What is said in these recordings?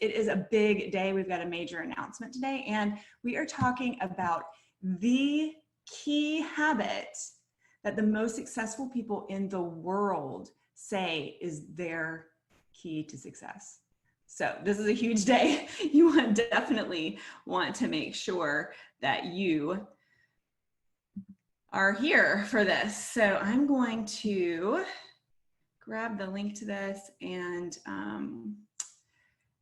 it is a big day. We've got a major announcement today, and we are talking about the key habit that the most successful people in the world say is their key to success. So this is a huge day. You definitely want to make sure that you are here for this. So I'm going to grab the link to this and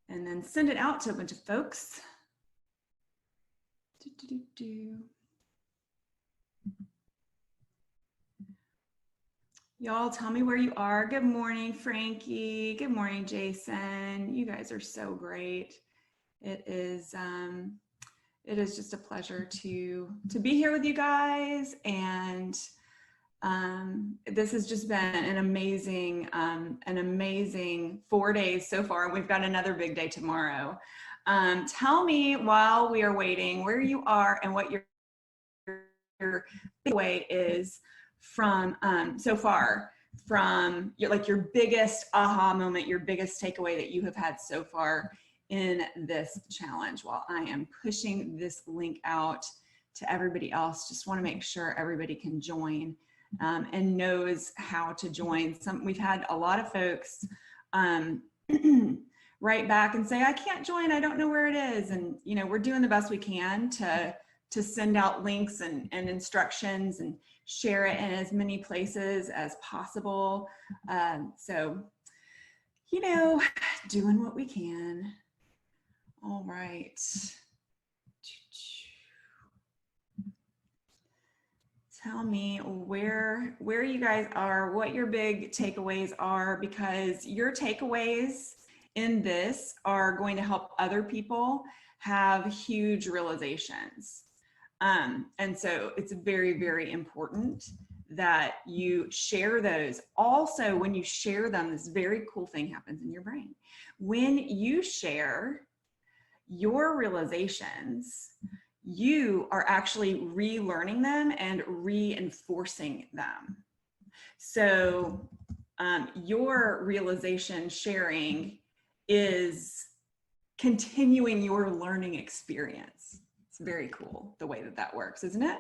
then send it out to a bunch of folks. Y'all tell me where you are. Good morning, Frankie. Good morning, Jason. You guys are so great. It is just a pleasure to be here with you guys, and this has just been an amazing 4 days so far. We've got another big day tomorrow. Tell me while we are waiting where you are and what your takeaway is from so far, from your biggest aha moment, your biggest takeaway that you have had so far in this challenge. While I am pushing this link out to everybody else, just want to make sure everybody can join and knows how to join. We've had a lot of folks write back and say, I can't join, I don't know where it is. And we're doing the best we can to send out links and instructions and share it in as many places as possible. So doing what we can. All right. Tell me where you guys are, what your big takeaways are, because your takeaways in this are going to help other people have huge realizations. And so it's very, very important that you share those. Also, when you share them, this very cool thing happens in your brain. When you share your realizations, you are actually relearning them and reinforcing them. So your realization sharing is continuing your learning experience. It's very cool the way that works, isn't it?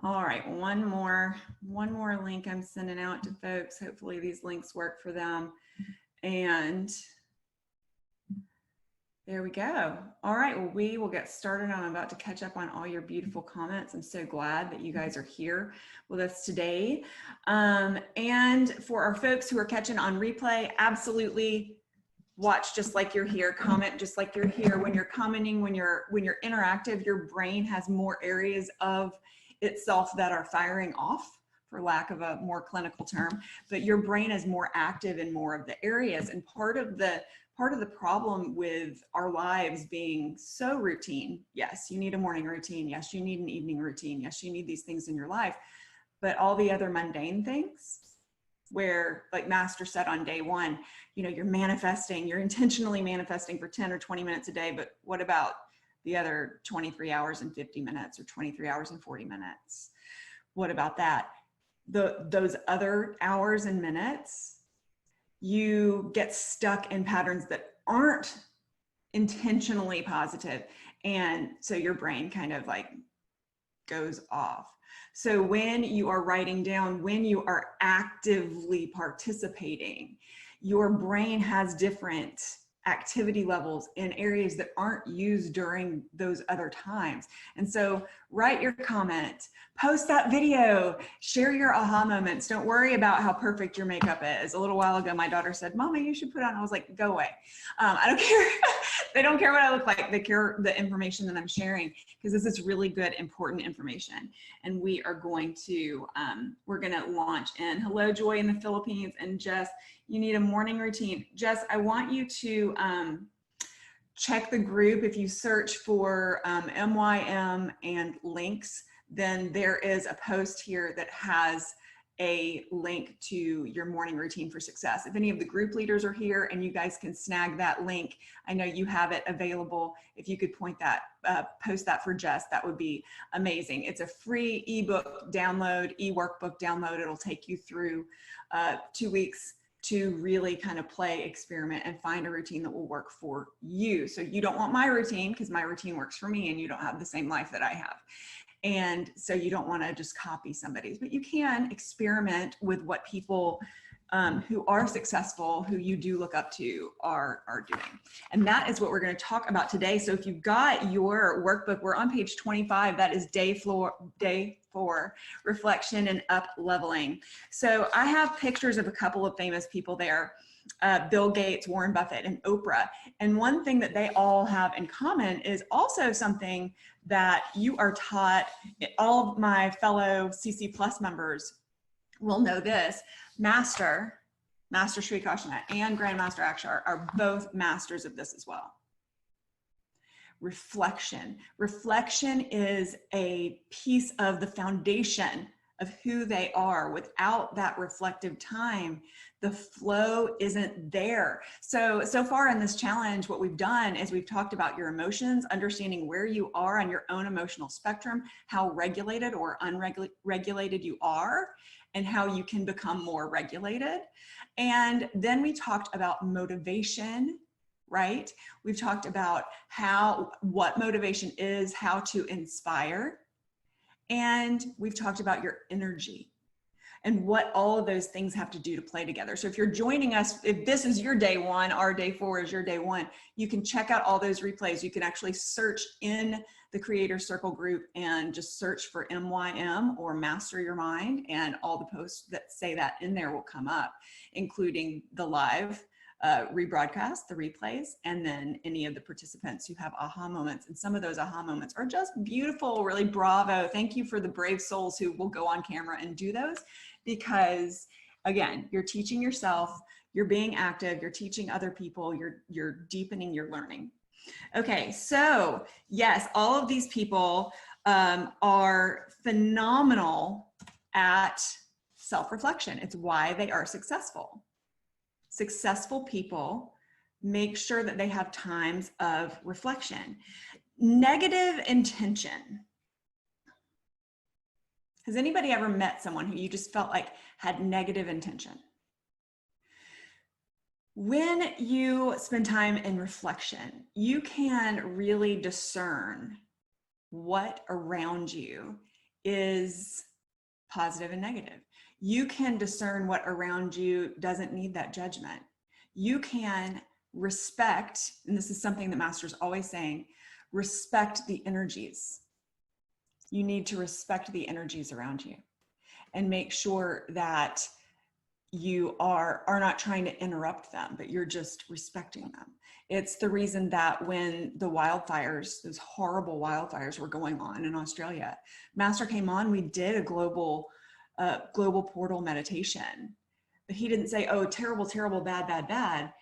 All right, one more link I'm sending out to folks. Hopefully these links work for them. And there we go. All right, well, we will get started. I'm about to catch up on all your beautiful comments. I'm so glad that you guys are here with us today. And for our folks who are catching on replay, absolutely watch just like you're here, comment just like you're here. When you're commenting, when you're interactive, your brain has more areas of itself that are firing off, for lack of a more clinical term, but your brain is more active in more of the areas. And part of the problem with our lives being so routine, yes, you need a morning routine. Yes, you need an evening routine. Yes, you need these things in your life, but all the other mundane things, where, like Master said on day one, you're manifesting, you're intentionally manifesting for 10 or 20 minutes a day, but what about the other 23 hours and 50 minutes or 23 hours and 40 minutes? What about that? Those other hours and minutes, you get stuck in patterns that aren't intentionally positive. And so your brain kind of goes off. So when you are writing down, when you are actively participating, your brain has different activity levels in areas that aren't used during those other times. And so write your comment, post that video, share your aha moments. Don't worry about how perfect your makeup is. A little while ago, my daughter said, Mama, you should put on, I was like, go away. I don't care. They don't care what I look like. They care the information that I'm sharing, because this is really good, important information. And we are going to, we're going to launch in. Hello, Joy in the Philippines. And Jess, you need a morning routine. Jess, I want you to check the group. If you search for MYM and links, then there is a post here that has a link to your morning routine for success. If any of the group leaders are here and you guys can snag that link, I know you have it available. If you could point that, post that for Jess, that would be amazing. It's a free ebook download, e-workbook download. It'll take you through 2 weeks to really kind of play, experiment, and find a routine that will work for you. So you don't want my routine because my routine works for me and you don't have the same life that I have. And so you don't want to just copy somebody's, but you can experiment with what people who are successful, who you do look up to, are doing. And that is what we're going to talk about today. So if you've got your workbook, we're on page 25. That is day 4, reflection and up leveling. So I have pictures of a couple of famous people there. Bill Gates, Warren Buffett, and Oprah. And one thing that they all have in common is also something that you are taught. All of my fellow CC Plus members will know this. Master Sri Krishna and Grandmaster Akshar are both masters of this as well. Reflection. Reflection is a piece of the foundation of who they are. Without that reflective time, the flow isn't there. So far in this challenge, what we've done is we've talked about your emotions, understanding where you are on your own emotional spectrum, how regulated or unregulated you are, and how you can become more regulated. And then we talked about motivation, right? We've talked about what motivation is, how to inspire. And we've talked about your energy and what all of those things have to do to play together. So if you're joining us, if this is your day 1, our day 4 is your day 1, you can check out all those replays. You can actually search in the Creator Circle group and just search for MYM or Master Your Mind, and all the posts that say that in there will come up, including the live rebroadcast, the replays, and then any of the participants who have aha moments. And some of those aha moments are just beautiful, really bravo. Thank you for the brave souls who will go on camera and do those, because again, you're teaching yourself, you're being active, you're teaching other people, you're deepening your learning. Okay, so yes, all of these people are phenomenal at self-reflection. It's why they are successful. Successful people make sure that they have times of reflection. Negative intention. Has anybody ever met someone who you just felt like had negative intention? When you spend time in reflection, you can really discern what around you is positive and negative. You can discern what around you doesn't need that judgment. You can respect, and this is something that Master's always saying, respect the energies. You need to respect the energies around you and make sure that you are not trying to interrupt them, but you're just respecting them. It's the reason that when the wildfires, those horrible wildfires were going on in Australia, Master came on, we did a global portal meditation, but he didn't say, oh, terrible, terrible, bad, bad, bad.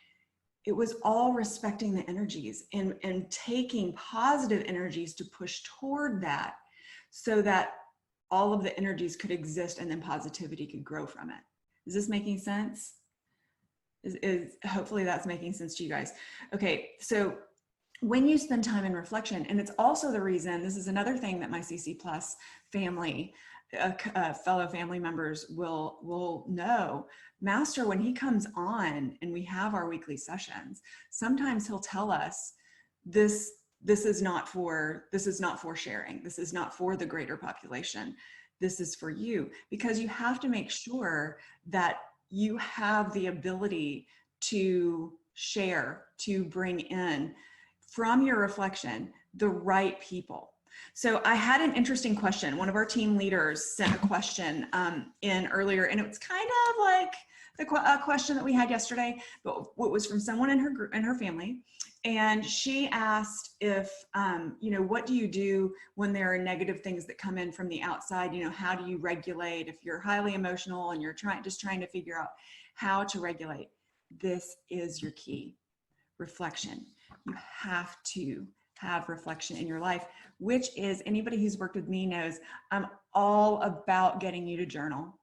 It was all respecting the energies and taking positive energies to push toward that, so that all of the energies could exist and then positivity could grow from it. Is this making sense? Hopefully that's making sense to you guys. Okay, so when you spend time in reflection, and it's also the reason, this is another thing that my CC Plus family, fellow family members will know. Master, when he comes on and we have our weekly sessions, sometimes he'll tell us this is not for sharing. This is not for the greater population. This is for you, because you have to make sure that you have the ability to share, to bring in from your reflection the right people. So I had an interesting question. One of our team leaders sent a question in earlier, and it was kind of like a question that we had yesterday, but it was from someone in her group, in her family. And she asked if, what do you do when there are negative things that come in from the outside? How do you regulate if you're highly emotional and you're just trying to figure out how to regulate? This is your key. Reflection. You have to have reflection in your life, which is, anybody who's worked with me knows I'm all about getting you to journal.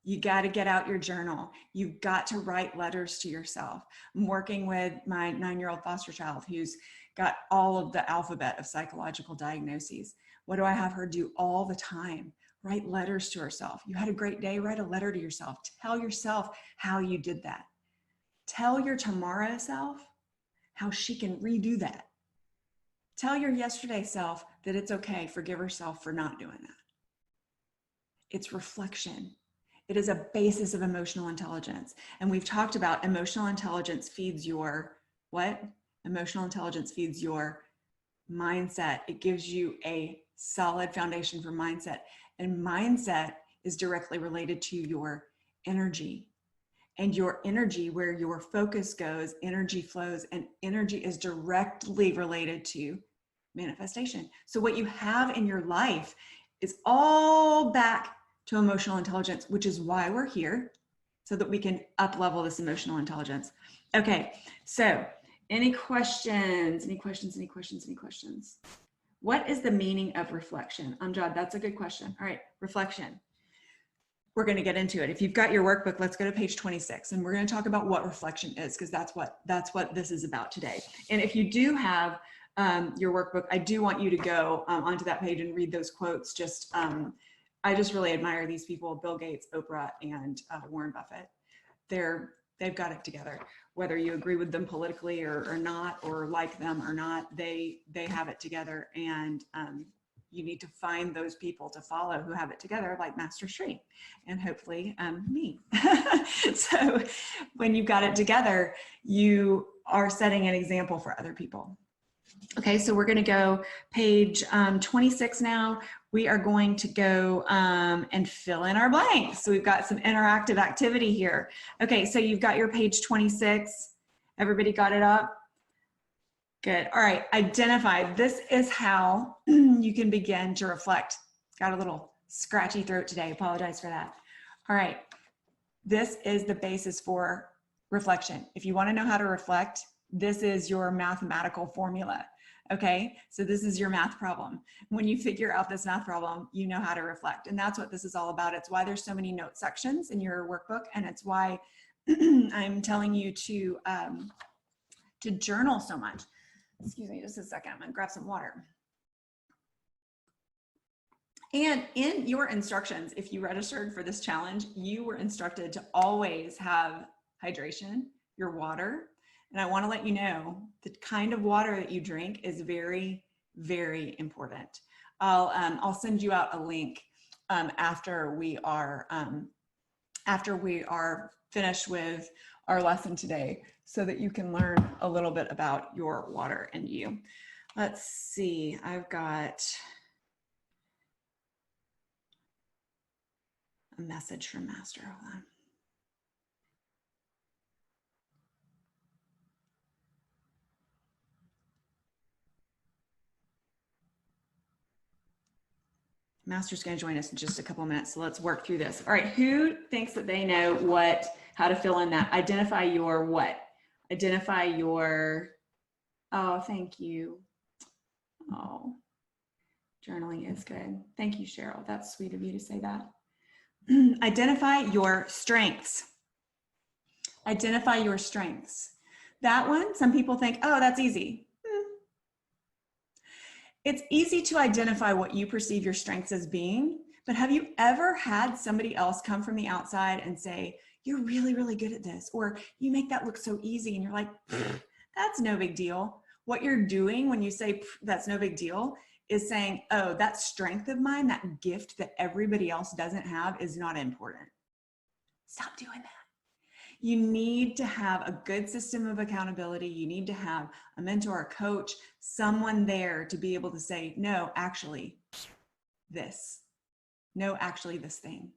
You got to get out your journal. You've got to write letters to yourself. I'm working with my 9-year-old foster child who's got all of the alphabet of psychological diagnoses. What do I have her do all the time? Write letters to herself. You had a great day, write a letter to yourself. Tell yourself how you did that. Tell your tomorrow self how she can redo that. Tell your yesterday self that it's okay. Forgive herself for not doing that. It's reflection. It is a basis of emotional intelligence. And we've talked about emotional intelligence feeds your what? Emotional intelligence feeds your mindset. It gives you a solid foundation for mindset. And mindset is directly related to your energy. And your energy, where your focus goes, energy flows, and energy is directly related to manifestation. So what you have in your life is all back to emotional intelligence, which is why we're here, so that we can up-level this emotional intelligence. Okay, so any questions? Any questions? Any questions? Any questions? What is the meaning of reflection? Amjad, that's a good question. All right, reflection. We're going to get into it. If you've got your workbook, let's go to page 26, and we're going to talk about what reflection is, because that's what this is about today. And if you do have your workbook, I do want you to go onto that page and read those quotes. I just really admire these people: Bill Gates, Oprah, and Warren Buffett. They've got it together. Whether you agree with them politically or not, or like them or not, they have it together. And you need to find those people to follow who have it together, like Master Sri, and hopefully me. So when you've got it together, you are setting an example for other people. Okay, so we're going to go page 26 now. We are going to go and fill in our blanks. So we've got some interactive activity here. Okay, so you've got your page 26. Everybody got it up? Good. All right, identify. This is how you can begin to reflect. Got a little scratchy throat today. Apologize for that. All right, this is the basis for reflection. If you want to know how to reflect, this is your mathematical formula. Okay, so this is your math problem. When you figure out this math problem, you know how to reflect. And that's what this is all about. It's why there's so many note sections in your workbook. And it's why I'm telling you to journal so much. Excuse me just a second. I'm going to grab some water. And in your instructions, if you registered for this challenge, you were instructed to always have hydration, your water. And I want to let you know the kind of water that you drink is very, very important. I'll send you out a link after we are finished with our lesson today, so that you can learn a little bit about your water and you. Let's see. I've got a message from Master. Hold on. Master's going to join us in just a couple minutes, so let's work through this. All right, who thinks that they know how to fill in that? Identify your what? Identify your, oh, thank you. Oh, journaling is good. Thank you, Cheryl. That's sweet of you to say that. Identify your strengths. Identify your strengths. That one, some people think, oh, that's easy. It's easy to identify what you perceive your strengths as being, but have you ever had somebody else come from the outside and say, you're really, really good at this, or you make that look so easy, and you're like, that's no big deal. What you're doing when you say that's no big deal is saying, oh, that strength of mine, that gift that everybody else doesn't have, is not important. Stop doing that. You need to have a good system of accountability. You need to have a mentor, a coach, someone there to be able to say, no, actually this. No, actually this thing.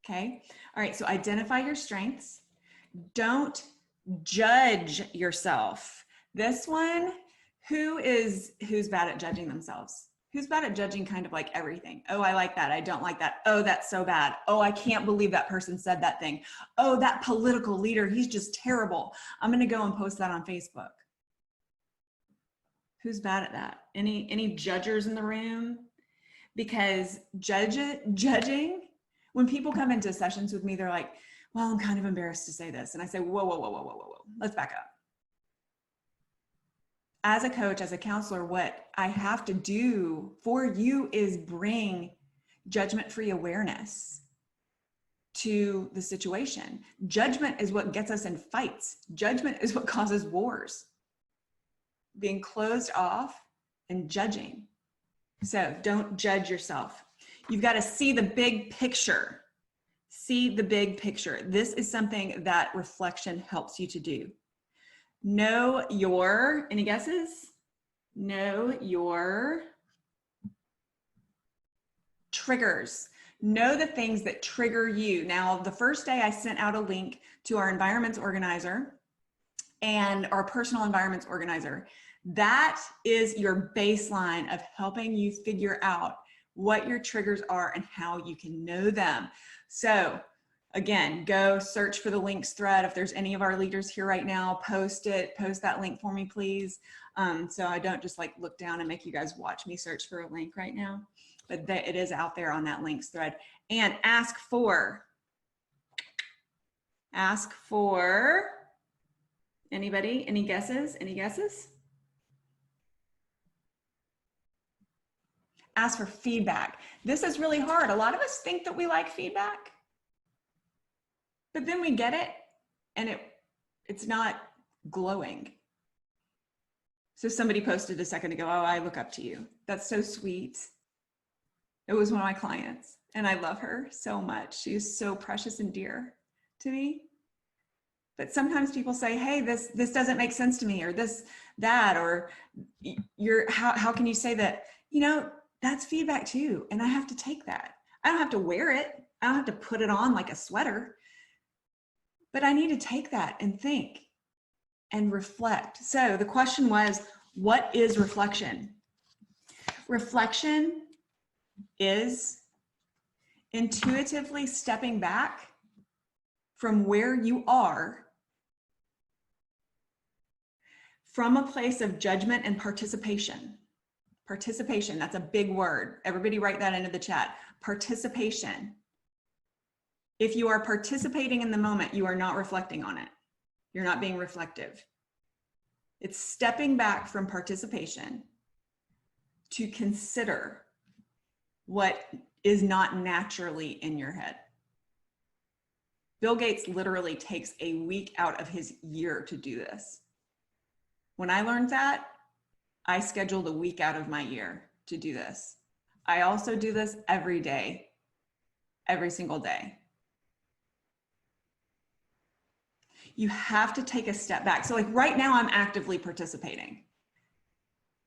Okay. All right. So identify your strengths. Don't judge yourself. This one, who's bad at judging themselves? Who's bad at judging kind of like everything? Oh, I like that. I don't like that. Oh, that's so bad. Oh, I can't believe that person said that thing. Oh, that political leader, he's just terrible. I'm going to go and post that on Facebook. Who's bad at that? Any judgers in the room? Because judging, when people come into sessions with me, they're like, well, I'm kind of embarrassed to say this. And I say, whoa, whoa, whoa, whoa, whoa, whoa, whoa. Let's back up. As a coach, as a counselor, what I have to do for you is bring judgment-free awareness to the situation. Judgment is what gets us in fights. Judgment is what causes wars. Being closed off and judging. So don't judge yourself. You've got to see the big picture. See the big picture. This is something that reflection helps you to do. Know your, any guesses? Know your triggers. Know the things that trigger you. Now, the first day I sent out a link to our environments organizer and our personal environments organizer. That is your baseline of helping you figure out what your triggers are and how you can know them. So again, go search for the links thread. If there's any of our leaders here right now, post that link for me, please. So I don't just like look down and make you guys watch me search for a link right now, but it is out there on that links thread. And ask for anybody, any guesses, any guesses? Ask for feedback. This is really hard. A lot of us think that we like feedback, but then we get it and it's not glowing. So somebody posted a second ago, oh, I look up to you. That's so sweet. It was one of my clients and I love her so much. She is so precious and dear to me. But sometimes people say, hey, this doesn't make sense to me, or this, that, or how can you say that? You know, that's feedback too. And I have to take that. I don't have to wear it. I don't have to put it on like a sweater, but I need to take that and think and reflect. So the question was, what is reflection? Reflection is intuitively stepping back from where you are from a place of judgment and participation. Participation, that's a big word. Everybody write that into the chat. Participation. If you are participating in the moment, you are not reflecting on it. You're not being reflective. It's stepping back from participation to consider what is not naturally in your head. Bill Gates literally takes a week out of his year to do this. When I learned that, I scheduled a week out of my year to do this. I also do this every day, every single day. You have to take a step back. So like right now I'm actively participating.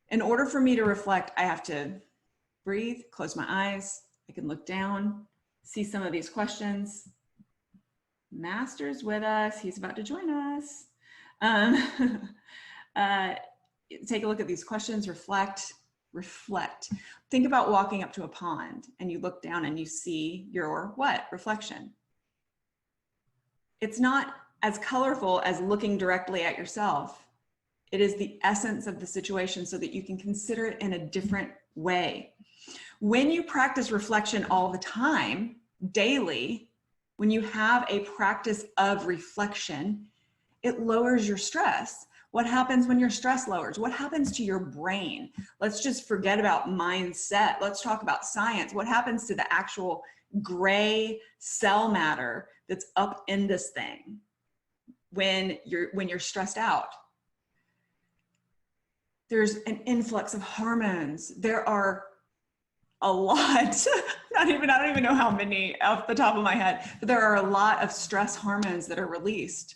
In order for me to reflect, I have to breathe, close my eyes. I can look down, see some of these questions. Master's with us, he's about to join us. Take a look at these questions, reflect. Think about walking up to a pond and you look down and you see your what? Reflection. It's not as colorful as looking directly at yourself. It is the essence of the situation so that you can consider it in a different way. When you practice reflection all the time, daily, when you have a practice of reflection, it lowers your stress. What happens when your stress lowers? What happens to your brain? Let's just forget about mindset. Let's talk about science. What happens to the actual gray cell matter that's up in this thing when you're stressed out? There's an influx of hormones. There are a lot, I don't even know how many off the top of my head, but there are a lot of stress hormones that are released.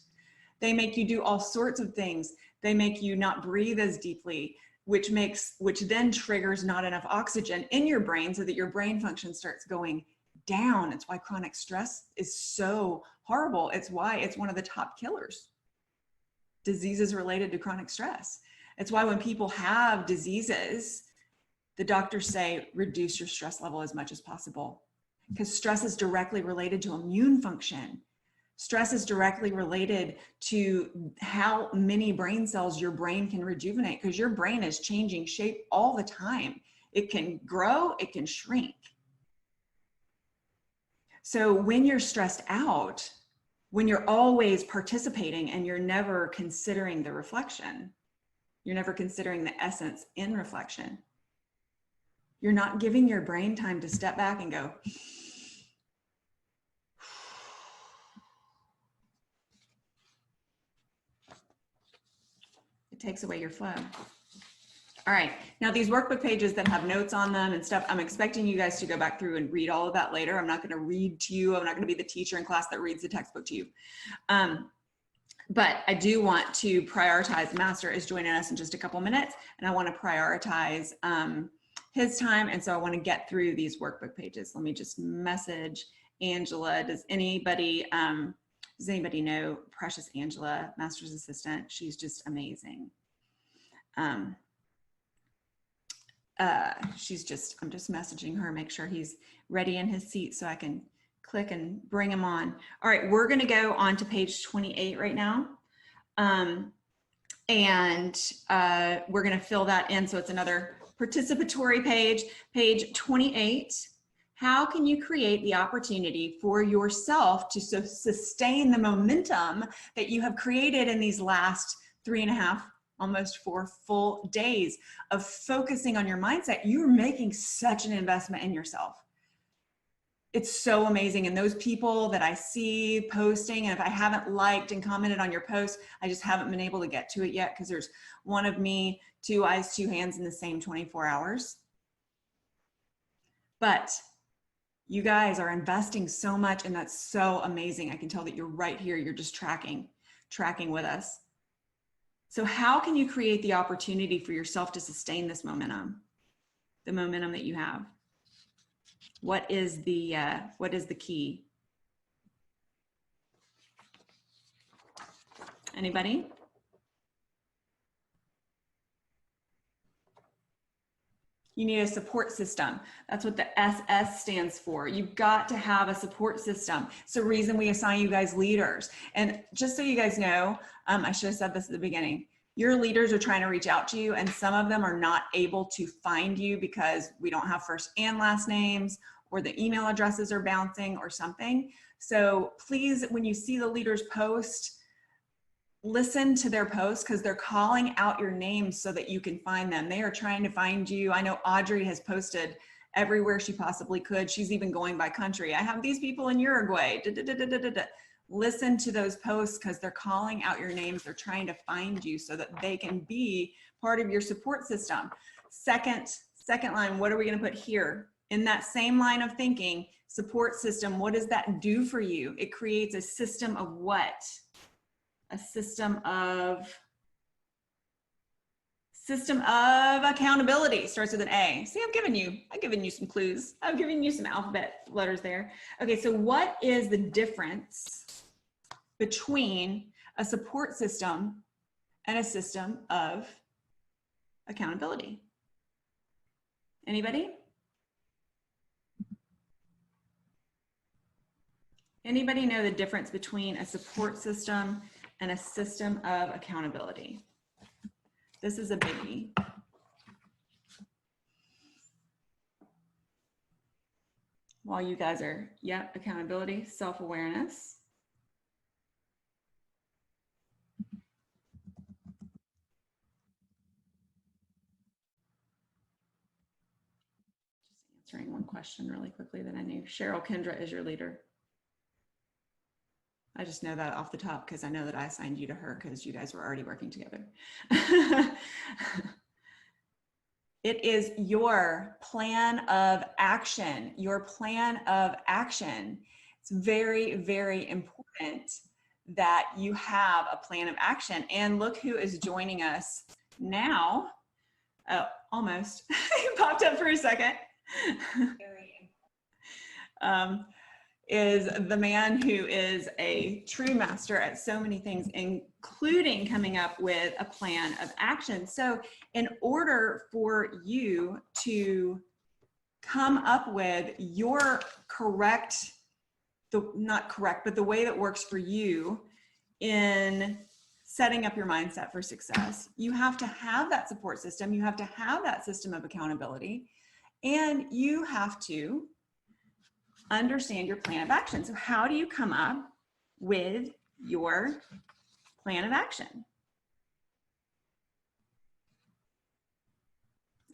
They make you do all sorts of things. They make you not breathe as deeply, which then triggers not enough oxygen in your brain so that your brain function starts going down. It's why chronic stress is so horrible. It's why it's one of the top killers. Diseases related to chronic stress. It's why when people have diseases, the doctors say, reduce your stress level as much as possible, because stress is directly related to immune function. Stress is directly related to how many brain cells your brain can rejuvenate, because your brain is changing shape all the time. It can grow, it can shrink. So when you're stressed out, when you're always participating and you're never considering the reflection, you're never considering the essence in reflection, you're not giving your brain time to step back and go, takes away your flow. All right, now these workbook pages that have notes on them and stuff, I'm expecting you guys to go back through and read all of that later. I'm not gonna read to you. I'm not gonna be the teacher in class that reads the textbook to you. But I do want to prioritize, Master is joining us in just a couple minutes, and I wanna prioritize his time, and so I wanna get through these workbook pages. Let me just message Angela. Does anybody know Precious Angela, Master's assistant? She's just amazing. I'm just messaging her, make sure he's ready in his seat so I can click and bring him on. All right, we're gonna go on to page 28 right now. We're gonna fill that in, so it's another participatory page, page 28. How can you create the opportunity for yourself to sustain the momentum that you have created in these last 3.5, almost 4 full days of focusing on your mindset? You're making such an investment in yourself. It's so amazing. And those people that I see posting, and if I haven't liked and commented on your post, I just haven't been able to get to it yet because there's one of me, 2 eyes, 2 hands in the same 24 hours. But you guys are investing so much, and that's so amazing. I can tell that you're right here. You're just tracking with us. So how can you create the opportunity for yourself to sustain this momentum, the momentum that you have? What is the key? Anybody? You need a support system. That's what the SS stands for. You've got to have a support system. It's the reason we assign you guys leaders. And just so you guys know, I should have said this at the beginning. Your leaders are trying to reach out to you, and some of them are not able to find you because we don't have first and last names, or the email addresses are bouncing or something. So please, when you see the leaders post, listen to their posts, because they're calling out your name so that you can find them. They are trying to find you. I know Audrey has posted everywhere she possibly could. She's even going by country. I have these people in Uruguay. Listen to those posts, because they're calling out your names. They're trying to find you so that they can be part of your support system. Second line, what are we going to put here? In that same line of thinking, support system, what does that do for you? It creates a system of what? A system of accountability. Starts with an A. See, I've given you some clues. I've given you some alphabet letters there. Okay, so what is the difference between a support system and a system of accountability? Anybody? Anybody know the difference between a support system and a system of accountability? This is a biggie. While you guys are, accountability, self-awareness. Just answering one question really quickly that I knew. Cheryl Kendra is your leader. I just know that off the top because I know that I assigned you to her because you guys were already working together. It is your plan of action, your plan of action. It's very, very important that you have a plan of action. And look who is joining us now. Oh, almost. He popped up for a second. Is the man who is a true master at so many things, including coming up with a plan of action. So in order for you to come up with your correct, not correct, but the way that works for you in setting up your mindset for success, you have to have that support system. You have to have that system of accountability, and you have to understand your plan of action. So how do you come up with your plan of action?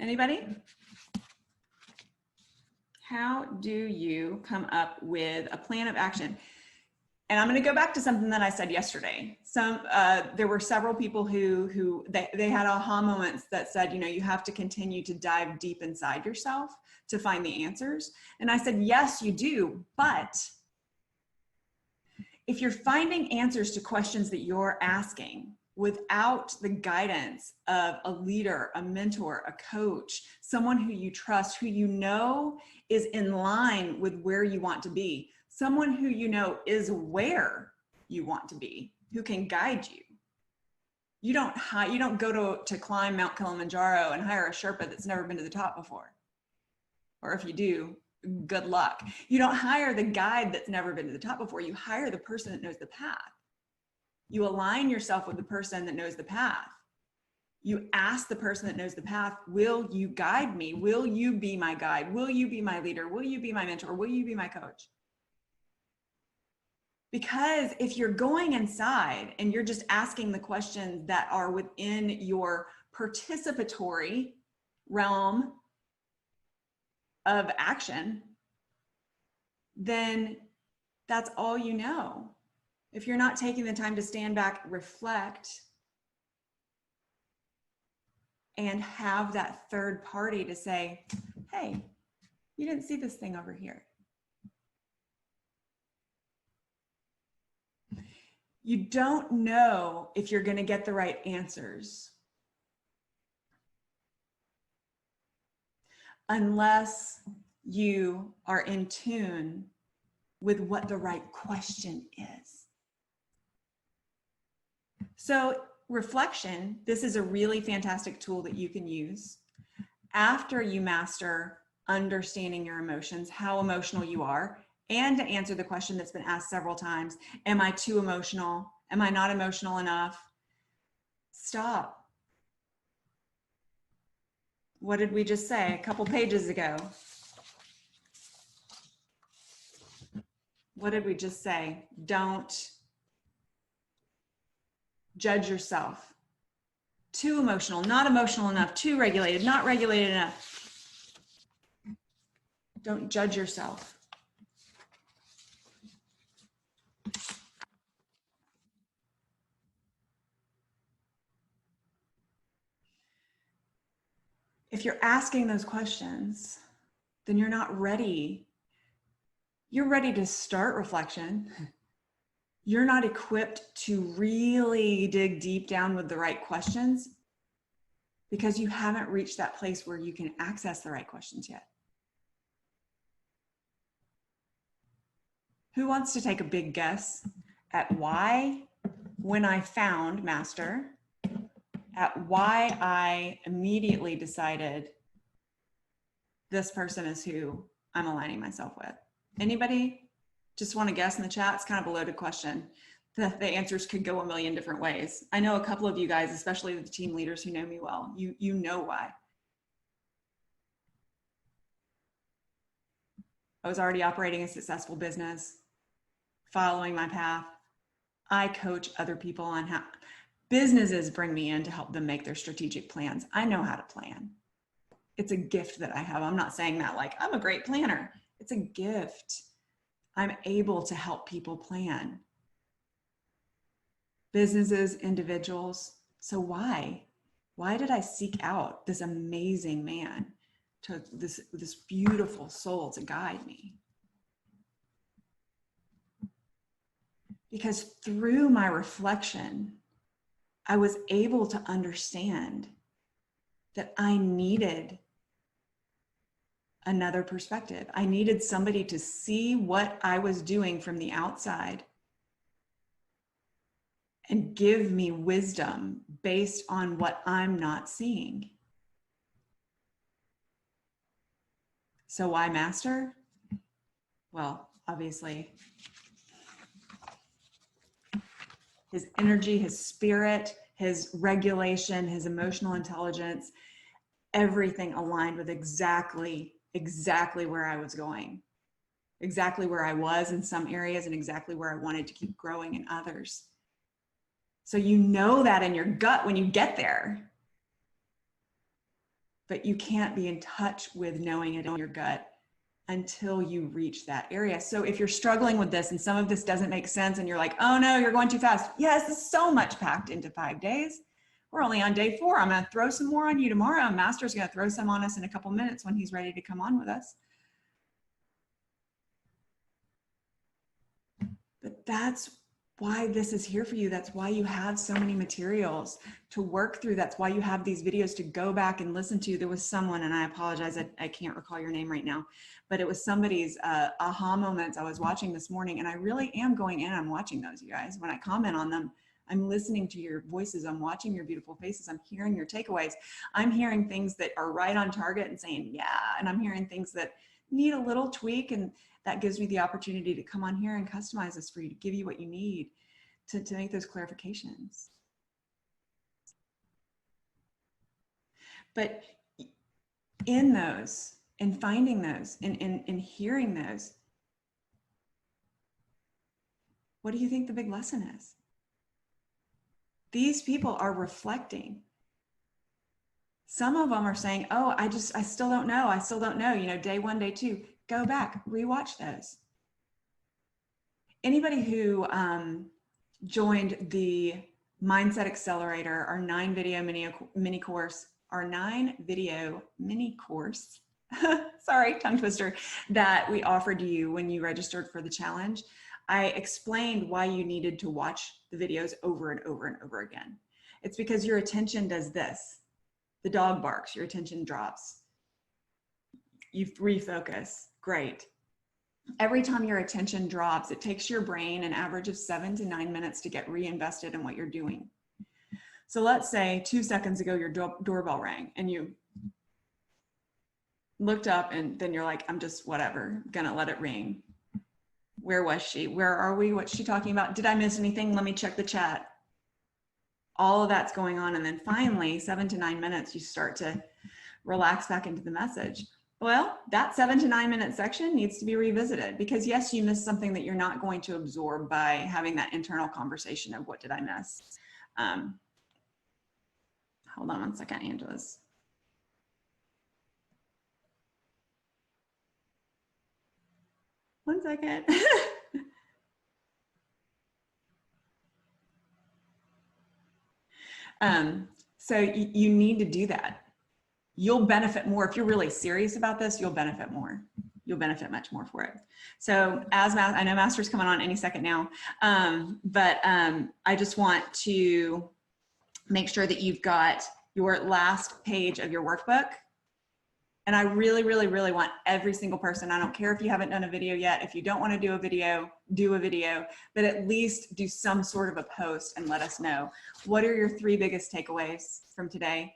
Anybody? How do you come up with a plan of action? And I'm going to go back to something that I said yesterday. there were several people who they had aha moments that said, you know, you have to continue to dive deep inside yourself to find the answers. And I said, yes, you do. But if you're finding answers to questions that you're asking without the guidance of a leader, a mentor, a coach, someone who you trust, who you know is in line with where you want to be, someone who you know is where you want to be, who can guide you. You don't go to climb Mount Kilimanjaro and hire a Sherpa that's never been to the top before. Or if you do, good luck. You don't hire the guide that's never been to the top before. You hire the person that knows the path. You align yourself with the person that knows the path. You ask the person that knows the path, will you guide me? Will you be my guide? Will you be my leader? Will you be my mentor? Will you be my coach? Because if you're going inside and you're just asking the questions that are within your participatory realm of action, then that's all you know. If you're not taking the time to stand back, reflect, and have that third party to say, hey, you didn't see this thing over here. You don't know if you're going to get the right answers unless you are in tune with what the right question is. So reflection, this is a really fantastic tool that you can use after you master understanding your emotions, how emotional you are, and to answer the question that's been asked several times, am I too emotional? Am I not emotional enough? Stop. What did we just say a couple pages ago? What did we just say? Don't judge yourself. Too emotional, not emotional enough, too regulated, not regulated enough. Don't judge yourself. If you're asking those questions, then you're not ready. You're ready to start reflection. You're not equipped to really dig deep down with the right questions because you haven't reached that place where you can access the right questions yet. Who wants to take a big guess at why, when I found Master, at why I immediately decided this person is who I'm aligning myself with? Anybody just want to guess in the chat? It's kind of a loaded question. The answers could go a million different ways. I know a couple of you guys, especially the team leaders who know me well, you know why. I was already operating a successful business, following my path. I coach other people on how businesses bring me in to help them make their strategic plans. I know how to plan. It's a gift that I have. I'm not saying that like I'm a great planner. It's a gift. I'm able to help people plan. Businesses, individuals. So why? Why did I seek out this amazing man, to this beautiful soul to guide me? Because through my reflection, I was able to understand that I needed another perspective. I needed somebody to see what I was doing from the outside and give me wisdom based on what I'm not seeing. So why Master? Well, obviously, his energy, his spirit, his regulation, his emotional intelligence, everything aligned with exactly where I was going, exactly where I was in some areas and exactly where I wanted to keep growing in others. So you know that in your gut when you get there, but you can't be in touch with knowing it in your gut until you reach that area. So if you're struggling with this and some of this doesn't make sense and you're like, oh no, you're going too fast. Yes, there's so much packed into 5 days. We're only on day 4. I'm going to throw some more on you tomorrow. Master's going to throw some on us in a couple minutes when he's ready to come on with us. But that's why this is here for you. That's why you have so many materials to work through. That's why you have these videos to go back and listen to. There was someone, and I apologize, I can't recall your name right now, but it was somebody's aha moments I was watching this morning. And I really am going in, I'm watching those, you guys. When I comment on them, I'm listening to your voices. I'm watching your beautiful faces. I'm hearing your takeaways. I'm hearing things that are right on target and saying, yeah. And I'm hearing things that need a little tweak, and that gives me the opportunity to come on here and customize this for you, to give you what you need to make those clarifications. But in those, in finding those, in hearing those, what do you think the big lesson is? These people are reflecting. Some of them are saying, oh, I still don't know. I still don't know. You know, day 1, day 2, go back, rewatch those. Anybody who joined the Mindset Accelerator, our 9 video mini course, sorry, tongue twister, that we offered you when you registered for the challenge, I explained why you needed to watch the videos over and over and over again. It's because your attention does this. The dog barks, your attention drops. You refocus, great. Every time your attention drops, it takes your brain an average of 7 to 9 minutes to get reinvested in what you're doing. So let's say 2 seconds ago, your doorbell rang and you looked up and then you're like, I'm just whatever, gonna let it ring. Where was she? Where are we? What's she talking about? Did I miss anything? Let me check the chat. All of that's going on. And then finally, 7 to 9 minutes, you start to relax back into the message. Well, that 7 to 9 minute section needs to be revisited, because yes, you missed something that you're not going to absorb by having that internal conversation of what did I miss? Hold on 1 second, Angela's. One second. So you need to do that. You'll benefit more. If you're really serious about this, you'll benefit more. You'll benefit much more for it. So I know Master's coming on any second now, but I just want to make sure that you've got your last page of your workbook. And I really, really, really want every single person, I don't care if you haven't done a video yet, if you don't want to do a video, but at least do some sort of a post and let us know. What are your 3 biggest takeaways from today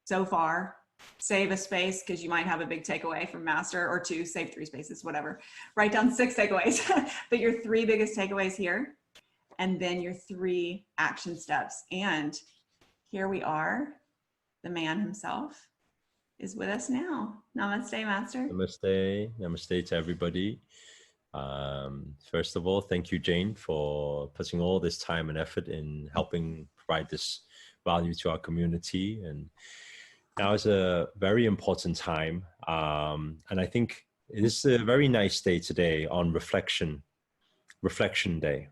so far? Save a space because you might have a big takeaway from Master, or 2, save 3 spaces, whatever. Write down 6 takeaways, but your 3 biggest takeaways here, and then your 3 action steps. And here we are, the man himself is with us now. Namaste, Master. Namaste. Namaste to everybody. First of all, thank you, Jane, for putting all this time and effort in helping provide this value to our community. And now is a very important time. And I think it is a very nice day today on Reflection Day,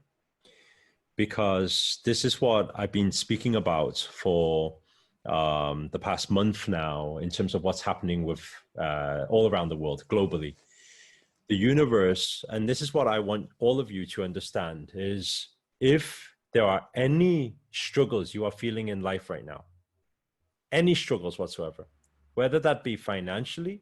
because this is what I've been speaking about for the past month now, in terms of what's happening with all around the world, globally. The universe, and this is what I want all of you to understand, is if there are any struggles you are feeling in life right now, any struggles whatsoever, whether that be financially,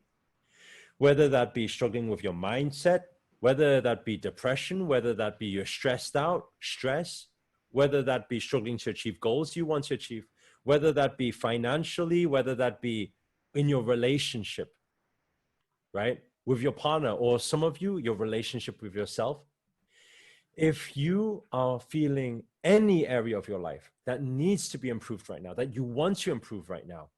whether that be struggling with your mindset, whether that be depression, whether that be you're stressed out, stress, whether that be struggling to achieve goals you want to achieve, whether that be financially, whether that be in your relationship, right, with your partner, or some of you, your relationship with yourself. If you are feeling any area of your life that needs to be improved right now, that you want to improve right now,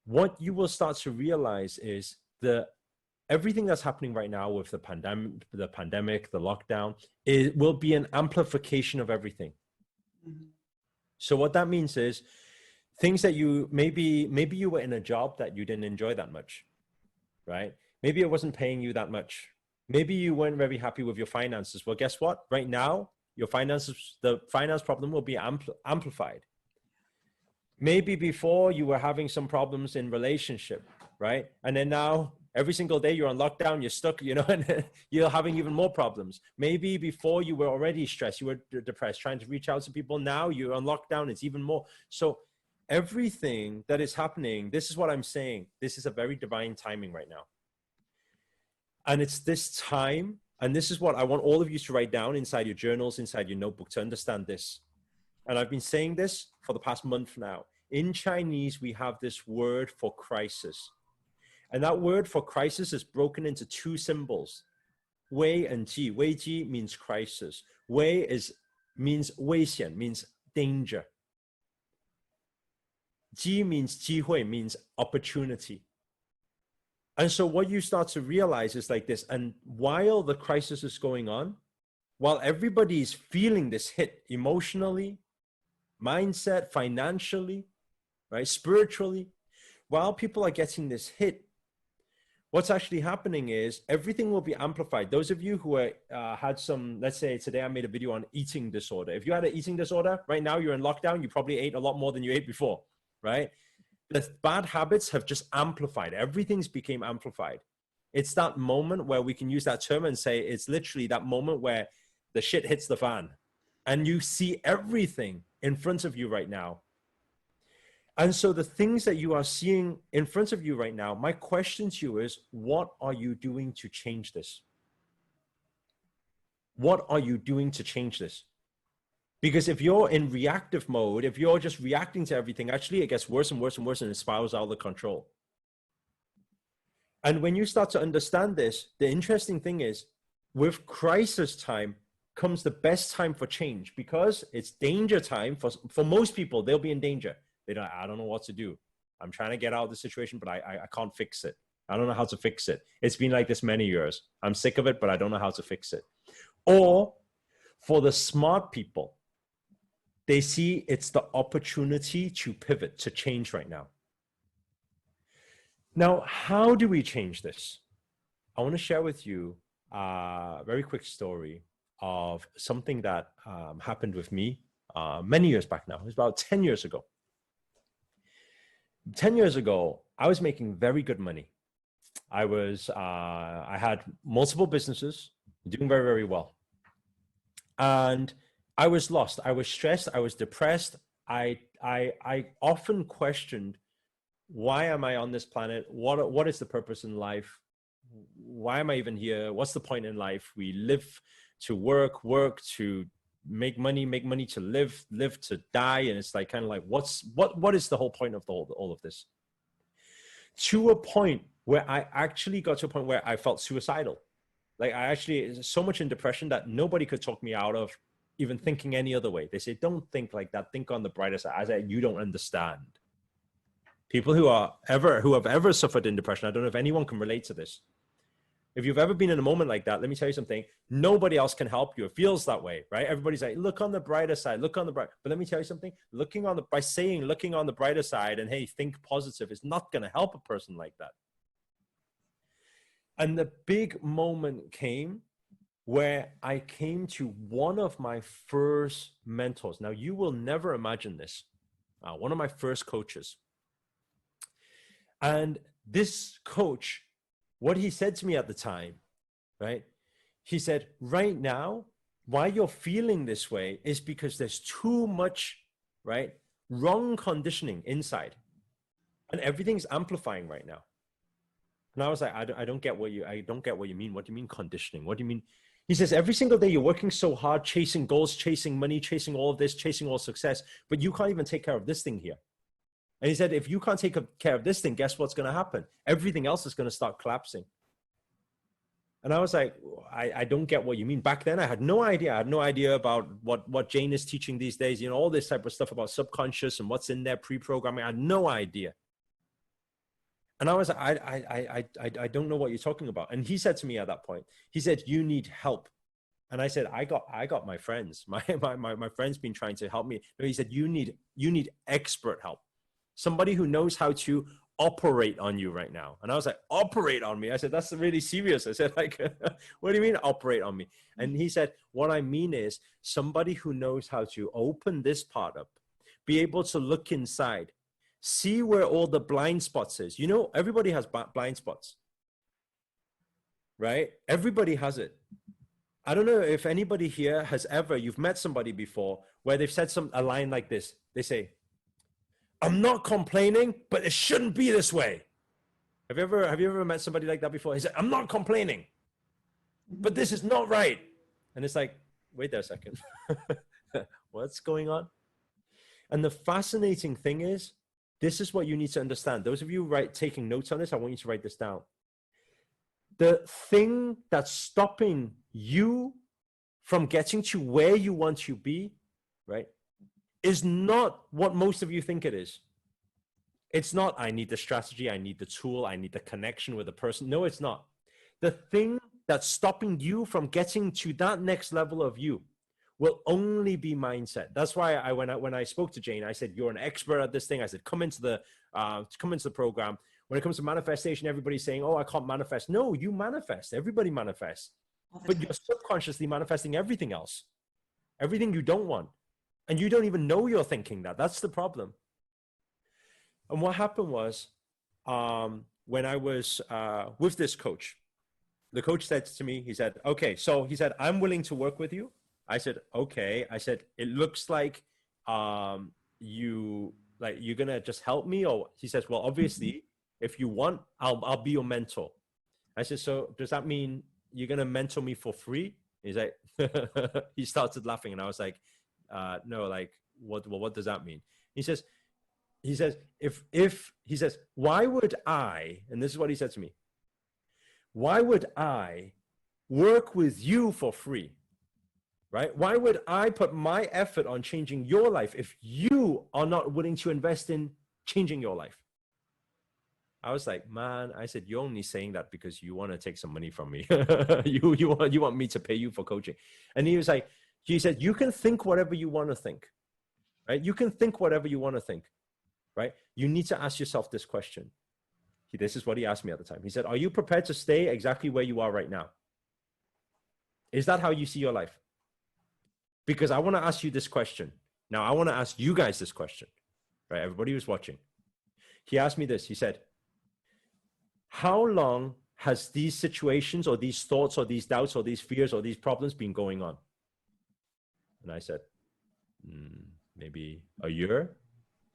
what you will start to realize is everything that's happening right now with the pandemic, the lockdown, it will be an amplification of everything. Mm-hmm. So what that means is things that you, maybe you were in a job that you didn't enjoy that much, right? Maybe it wasn't paying you that much. Maybe you weren't very happy with your finances. Well, guess what? Right now, your finances, the finance problem will be amplified. Maybe before you were having some problems in relationship, right? And then now every single day you're on lockdown, you're stuck, you know, and you're having even more problems. Maybe before you were already stressed, you were depressed, trying to reach out to people. Now you're on lockdown, it's even more. So everything that is happening, this is what I'm saying. This is a very divine timing right now. And it's this time, and this is what I want all of you to write down inside your journals, inside your notebook, to understand this. And I've been saying this for the past month now. In Chinese, we have this word for crisis. And that word for crisis is broken into two symbols, wei and ji. Wei ji means crisis. Wei means 危险, means danger. Ji means 机会, means opportunity. And so what you start to realize is like this, and while the crisis is going on, while everybody is feeling this hit emotionally, mindset, financially, right, spiritually, while people are getting this hit, what's actually happening is everything will be amplified. Those of you who had some, let's say today I made a video on eating disorder. If you had an eating disorder, right now you're in lockdown, you probably ate a lot more than you ate before, right? The bad habits have just amplified. Everything's became amplified. It's that moment where we can use that term and say it's literally that moment where the shit hits the fan and you see everything in front of you right now. And so the things that you are seeing in front of you right now, my question to you is, what are you doing to change this? What are you doing to change this? Because if you're in reactive mode, if you're just reacting to everything, actually it gets worse and worse and worse and it spirals out of control. And when you start to understand this, the interesting thing is with crisis time comes the best time for change, because it's danger time for most people. They'll be in danger. They're like, I don't know what to do. I'm trying to get out of the situation, but I can't fix it. I don't know how to fix it. It's been like this many years. I'm sick of it, but I don't know how to fix it. Or for the smart people, they see it's the opportunity to pivot, to change right now. Now, how do we change this? I want to share with you a very quick story of something that happened with me many years back now. It was about 10 years ago. 10 years ago, I was making very good money. I had multiple businesses, doing very, very well. And I was lost. I was stressed. I was depressed. I often questioned, why am I on this planet? What is the purpose in life? Why am I even here? What's the point in life? We live to work to make money to live to die. And it's like, kind of like, what is the whole point of all of this? To a point where I actually got to a point where I felt suicidal. Like I actually, so much in depression that nobody could talk me out of even thinking any other way. They say, don't think like that. Think on the brighter side. I said, you don't understand. People who have ever suffered in depression, I don't know if anyone can relate to this. If you've ever been in a moment like that, let me tell you something. Nobody else can help you. It feels that way, right? Everybody's like, look on the brighter side, look on the bright. But let me tell you something. Looking on the brighter side and hey, think positive is not going to help a person like that. And the big moment came where I came to one of my first mentors. Now, you will never imagine this. One of my first coaches. And this coach, what he said to me at the time, right? He said, right now, why you're feeling this way is because there's too much, right, wrong conditioning inside. And everything's amplifying right now. And I was like, I don't get what you mean. What do you mean conditioning? What do you mean? He says, every single day you're working so hard, chasing goals, chasing money, chasing all of this, chasing all success, but you can't even take care of this thing here. And he said, if you can't take care of this thing, guess what's going to happen? Everything else is going to start collapsing. And I was like, I don't get what you mean. Back then, I had no idea. I had no idea about what Jane is teaching these days, you know, all this type of stuff about subconscious and what's in there, pre-programming. I had no idea. And I was like, I don't know what you're talking about. And he said to me at that point, he said, you need help. And I said, I got my friends. My friend's been trying to help me. No, he said, you need expert help. Somebody who knows how to operate on you right now. And I was like, operate on me? I said, that's really serious. I said, like, what do you mean operate on me? And he said, what I mean is somebody who knows how to open this part up, be able to look inside, see where all the blind spots is. You know, everybody has blind spots, right? Everybody has it. I don't know if anybody here has ever, you've met somebody before where they've said a line like this. They say, I'm not complaining, but it shouldn't be this way. Have you ever met somebody like that before? He said, I'm not complaining, but this is not right. And it's like, wait there a second. What's going on? And the fascinating thing is, this is what you need to understand. Those of you taking notes on this, I want you to write this down. The thing that's stopping you from getting to where you want to be, right, is not what most of you think it is. It's not, I need the strategy, I need the tool, I need the connection with the person. No, it's not. The thing that's stopping you from getting to that next level of you will only be mindset. That's why when I spoke to Jane, I said, you're an expert at this thing. I said, come into the program. When it comes to manifestation, everybody's saying, oh, I can't manifest. No, you manifest. Everybody manifests. But you're subconsciously manifesting everything else, everything you don't want. And you don't even know you're thinking that. That's the problem. And what happened was, when I was with this coach, the coach said to me, he said, okay, so he said, I'm willing to work with you. I said, okay. I said, it looks like you're going to just help me. Or he says, well, obviously, if you want, I'll be your mentor. I said, so does that mean you're going to mentor me for free? He's like, he started laughing. And I was like, no, like, what does that mean? He says, if he says, why would I, and this is what he said to me, why would I work with you for free? Right? Why would I put my effort on changing your life if you are not willing to invest in changing your life? I was like, man, I said, you're only saying that because you want to take some money from me. you want me to pay you for coaching. And he said, you can think whatever you want to think, right? You can think whatever you want to think, right? You need to ask yourself this question. This is what he asked me at the time. He said, are you prepared to stay exactly where you are right now? Is that how you see your life? Because I want to ask you this question. Now, I want to ask you guys this question, right? Everybody who's watching. He asked me this. He said, how long has these situations or these thoughts or these doubts or these fears or these problems been going on? And I said, maybe a year.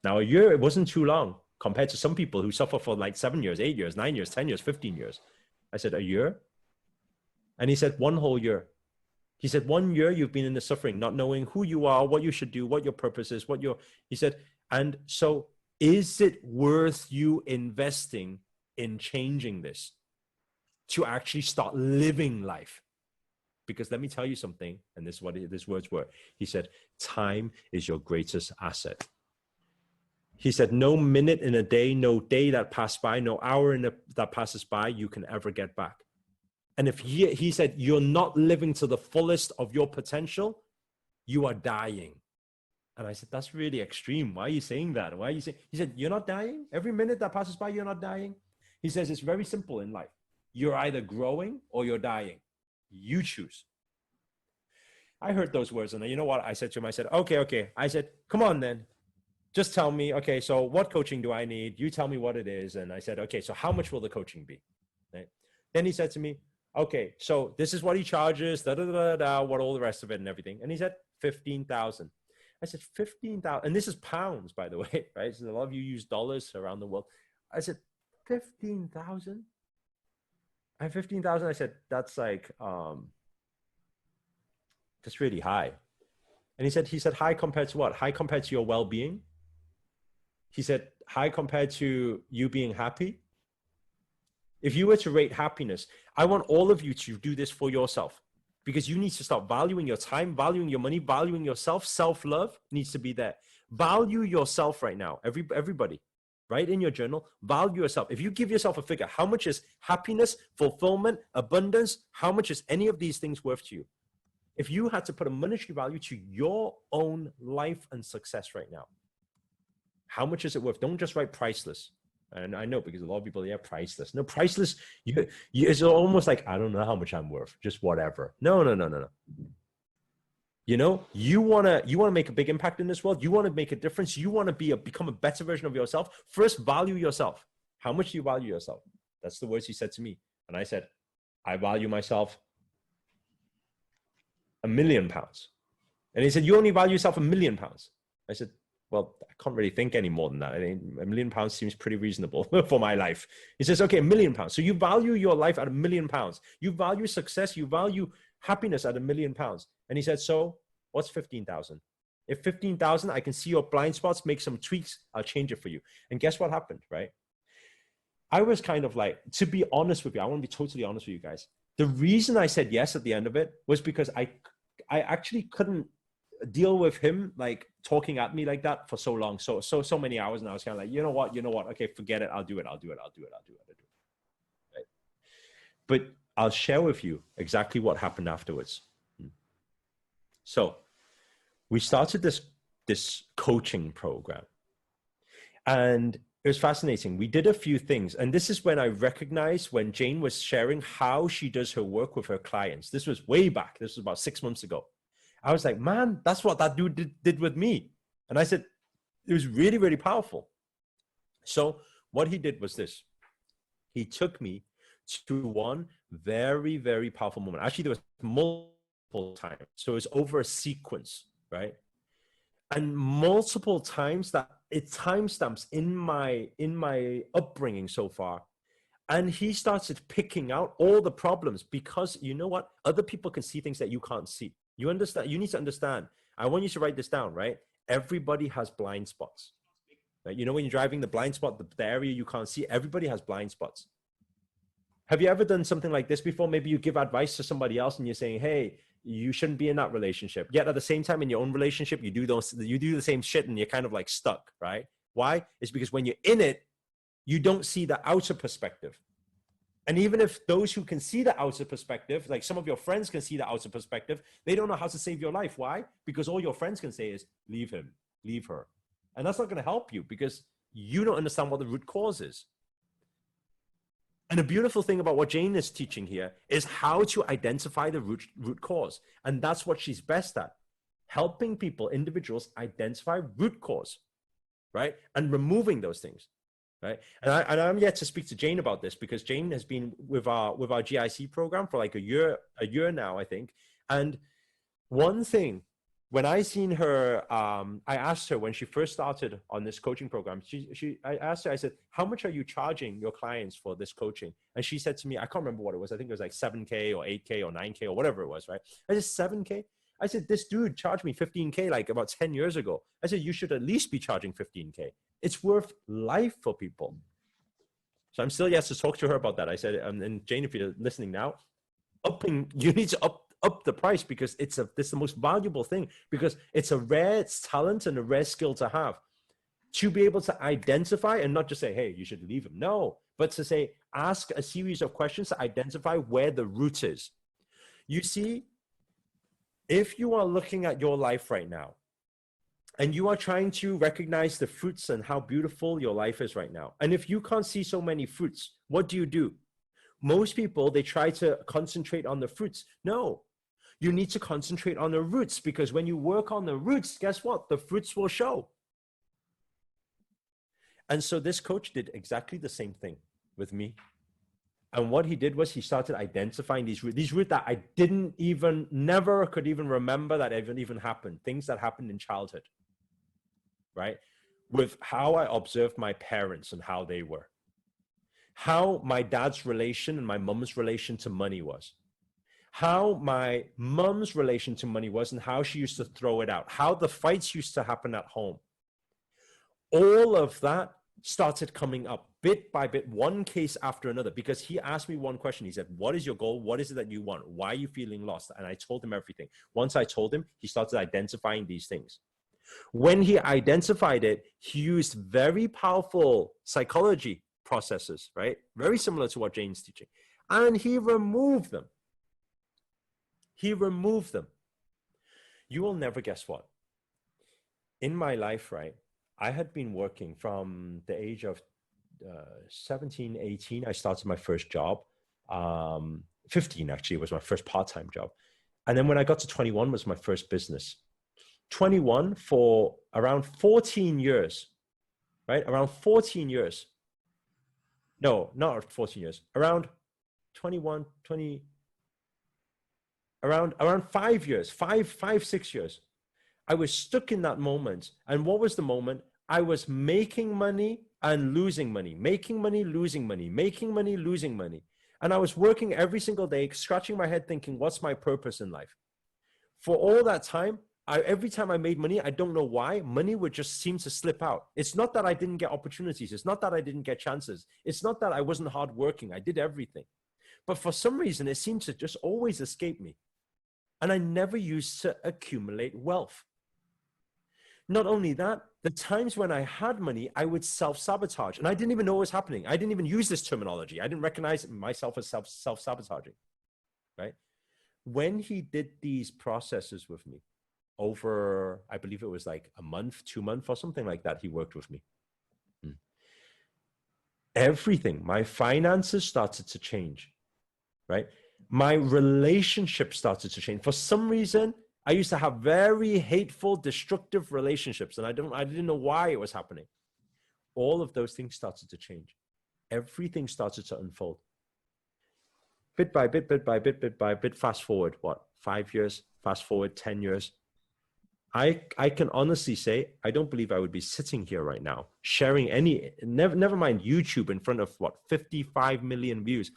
Now, a year, it wasn't too long compared to some people who suffer for like 7 years, 8 years, 9 years, 10 years, 15 years. I said, a year? And he said, 1 whole year. He said, 1 year you've been in the suffering, not knowing who you are, what you should do, what your purpose is, he said, and so is it worth you investing in changing this to actually start living life? Because let me tell you something, and this is what his words were. He said, time is your greatest asset. He said, no minute in a day, no day that passed by, no hour that passes by, you can ever get back. And if he said, you're not living to the fullest of your potential, you are dying. And I said, that's really extreme. Why are you saying that? Why are you saying? He said, you're not dying? Every minute that passes by, you're not dying? He says, it's very simple in life. You're either growing or you're dying. You choose. I heard those words. And you know what I said to him? I said, okay. I said, come on then. Just tell me, okay, so what coaching do I need? You tell me what it is. And I said, okay, so how much will the coaching be? Right? Then he said to me, okay, so this is what he charges, what all the rest of it and everything. And he said, 15,000. I said, 15,000. And this is pounds, by the way, right? So a lot of you use dollars around the world. I said, 15,000? And 15,000, I said, that's like, that's really high. And he said, high compared to what? High compared to your well-being? He said, high compared to you being happy? If you were to rate happiness, I want all of you to do this for yourself, because you need to start valuing your time, valuing your money, valuing yourself. Self-love needs to be there. Value yourself right now. Everybody, write in your journal, value yourself. If you give yourself a figure, how much is happiness, fulfillment, abundance? How much is any of these things worth to you? If you had to put a monetary value to your own life and success right now, how much is it worth? Don't just write priceless. And I know because a lot of people, yeah, priceless. No, priceless. It's almost like, I don't know how much I'm worth, just whatever. No. You know, you wanna make a big impact in this world. You want to make a difference. You want to become a better version of yourself. First, value yourself. How much do you value yourself? That's the words he said to me. And I said, I value myself £1,000,000. And he said, you only value yourself £1,000,000. I said, well, I can't really think any more than that. I mean, £1,000,000 seems pretty reasonable for my life. He says, okay, £1,000,000. So you value your life at £1,000,000. You value success. You value happiness at £1,000,000. And he said, so what's 15,000? If 15,000, I can see your blind spots, make some tweaks, I'll change it for you. And guess what happened, right? I was kind of like, to be honest with you, I want to be totally honest with you guys. The reason I said yes at the end of it was because I actually couldn't deal with him like talking at me like that for so long, so many hours. And I was kind of like, you know what? Okay, forget it. I'll do it. Right? But I'll share with you exactly what happened afterwards. So we started this coaching program, and it was fascinating. We did a few things, and this is when I recognized when Jane was sharing how she does her work with her clients. This was way back. This was about 6 months ago. I was like, man, that's what that dude did with me. And I said, it was really, really powerful. So what he did was this. He took me to one very, very powerful moment. Actually, there was multiple times. So it was over a sequence, right? And multiple times that it timestamps in my upbringing so far. And he started picking out all the problems because you know what? Other people can see things that you can't see. You understand? You need to understand. I want you to write this down, right? Everybody has blind spots. Right? You know, when you're driving, the blind spot, the area you can't see, everybody has blind spots. Have you ever done something like this before? Maybe you give advice to somebody else and you're saying, hey, you shouldn't be in that relationship. Yet at the same time, in your own relationship, you do the same shit and you're kind of like stuck, right? Why? It's because when you're in it, you don't see the outer perspective. And even if those who can see the outer perspective, like some of your friends can see the outer perspective, they don't know how to save your life. Why? Because all your friends can say is, leave him, leave her. And that's not going to help you because you don't understand what the root cause is. And the beautiful thing about what Jane is teaching here is how to identify the root cause. And that's what she's best at, helping people, individuals, identify root cause, right? And removing those things. Right. And I'm yet to speak to Jane about this because Jane has been with our GIC program for like a year now, I think. And one thing, when I seen her, I asked her when she first started on this coaching program, I asked her, I said, how much are you charging your clients for this coaching? And she said to me, I can't remember what it was. I think it was like 7K or 8K or 9K or whatever it was, right? I said, 7K? I said, this dude charged me 15K like about 10 years ago. I said, you should at least be charging 15K. It's worth life for people. So I'm still yet to talk to her about that. I said, and Jane, if you're listening now, you need to up the price because this is the most valuable thing because it's a rare talent and a rare skill to have. To be able to identify and not just say, hey, you should leave him. No, but to say, ask a series of questions to identify where the root is. You see, if you are looking at your life right now and you are trying to recognize the fruits and how beautiful your life is right now, and if you can't see so many fruits, what do? Most people, they try to concentrate on the fruits. No, you need to concentrate on the roots because when you work on the roots, guess what? The fruits will show. And so this coach did exactly the same thing with me. And what he did was he started identifying these roots that I never could even remember that even happened, things that happened in childhood, right? With how I observed my parents and how they were, how my dad's relation and my mom's relation to money was, how my mom's relation to money was and how she used to throw it out, how the fights used to happen at home. All of that started coming up bit by bit, one case after another, because he asked me one question. He said, what is your goal? What is it that you want? Why are you feeling lost? And I told him everything. Once I told him, he started identifying these things. When he identified it, he used very powerful psychology processes, right? Very similar to what Jane's teaching. And he removed them. You will never guess what. In my life, right? I had been working from the age of 17, 18, I started my first job. 15 actually was my first part-time job. And then when I got to 21 was my first business. 21 for around 14 years, right? Around 14 years. No, not 14 years. Around 21, 20, around 5 years, 6 years. I was stuck in that moment. And what was the moment? I was making money and losing money, making money, losing money, making money, losing money. And I was working every single day, scratching my head thinking, what's my purpose in life? For all that time, every time I made money, I don't know why, money would just seem to slip out. It's not that I didn't get opportunities. It's not that I didn't get chances. It's not that I wasn't hardworking. I did everything. But for some reason, it seemed to just always escape me. And I never used to accumulate wealth. Not only that, the times when I had money, I would self-sabotage. And I didn't even know what was happening. I didn't even use this terminology. I didn't recognize myself as self-sabotaging, right? When he did these processes with me over, I believe it was like a month, 2 months or something like that, he worked with me. Everything, my finances started to change, right? My relationship started to change. For some reason, I used to have very hateful, destructive relationships, and I didn't know why it was happening. All of those things started to change. Everything started to unfold. Bit by bit, bit by bit, bit by bit, fast forward, what, 5 years, fast forward 10 years. I can honestly say, I don't believe I would be sitting here right now, sharing never mind YouTube in front of what, 55 million views.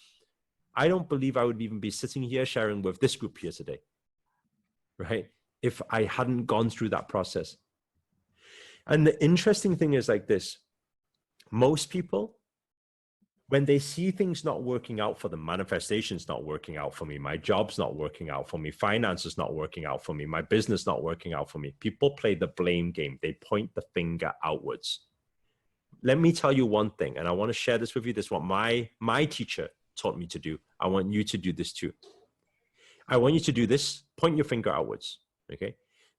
I don't believe I would even be sitting here sharing with this group here today, right? If I hadn't gone through that process. And the interesting thing is like this, most people, when they see things not working out for them, manifestations not working out for me, my job's not working out for me, finances not working out for me, my business not working out for me, people play the blame game. They point the finger outwards. Let me tell you one thing, and I want to share this with you. This is what my teacher taught me to do. I want you to do this too. I want you to do this, point your finger outwards, okay?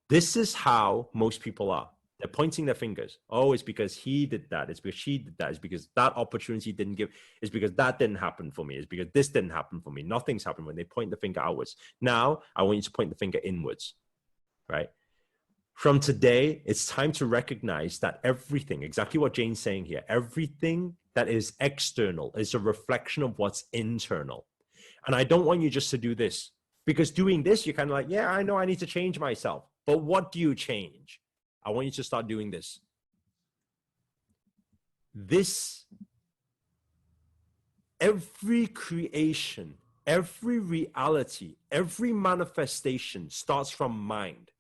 This is how most people are. They're pointing their fingers. Oh, it's because he did that. It's because she did that. It's because that opportunity didn't give. It's because that didn't happen for me. It's because this didn't happen for me. Nothing's happened when they point the finger outwards. Now, I want you to point the finger inwards, right? From today, it's time to recognize that everything, exactly what Jane's saying here, everything that is external is a reflection of what's internal. And I don't want you just to do this, because doing this, you're kind of like, yeah, I know I need to change myself. But what do you change? I want you to start doing this. Every creation, every reality, every manifestation starts from mind.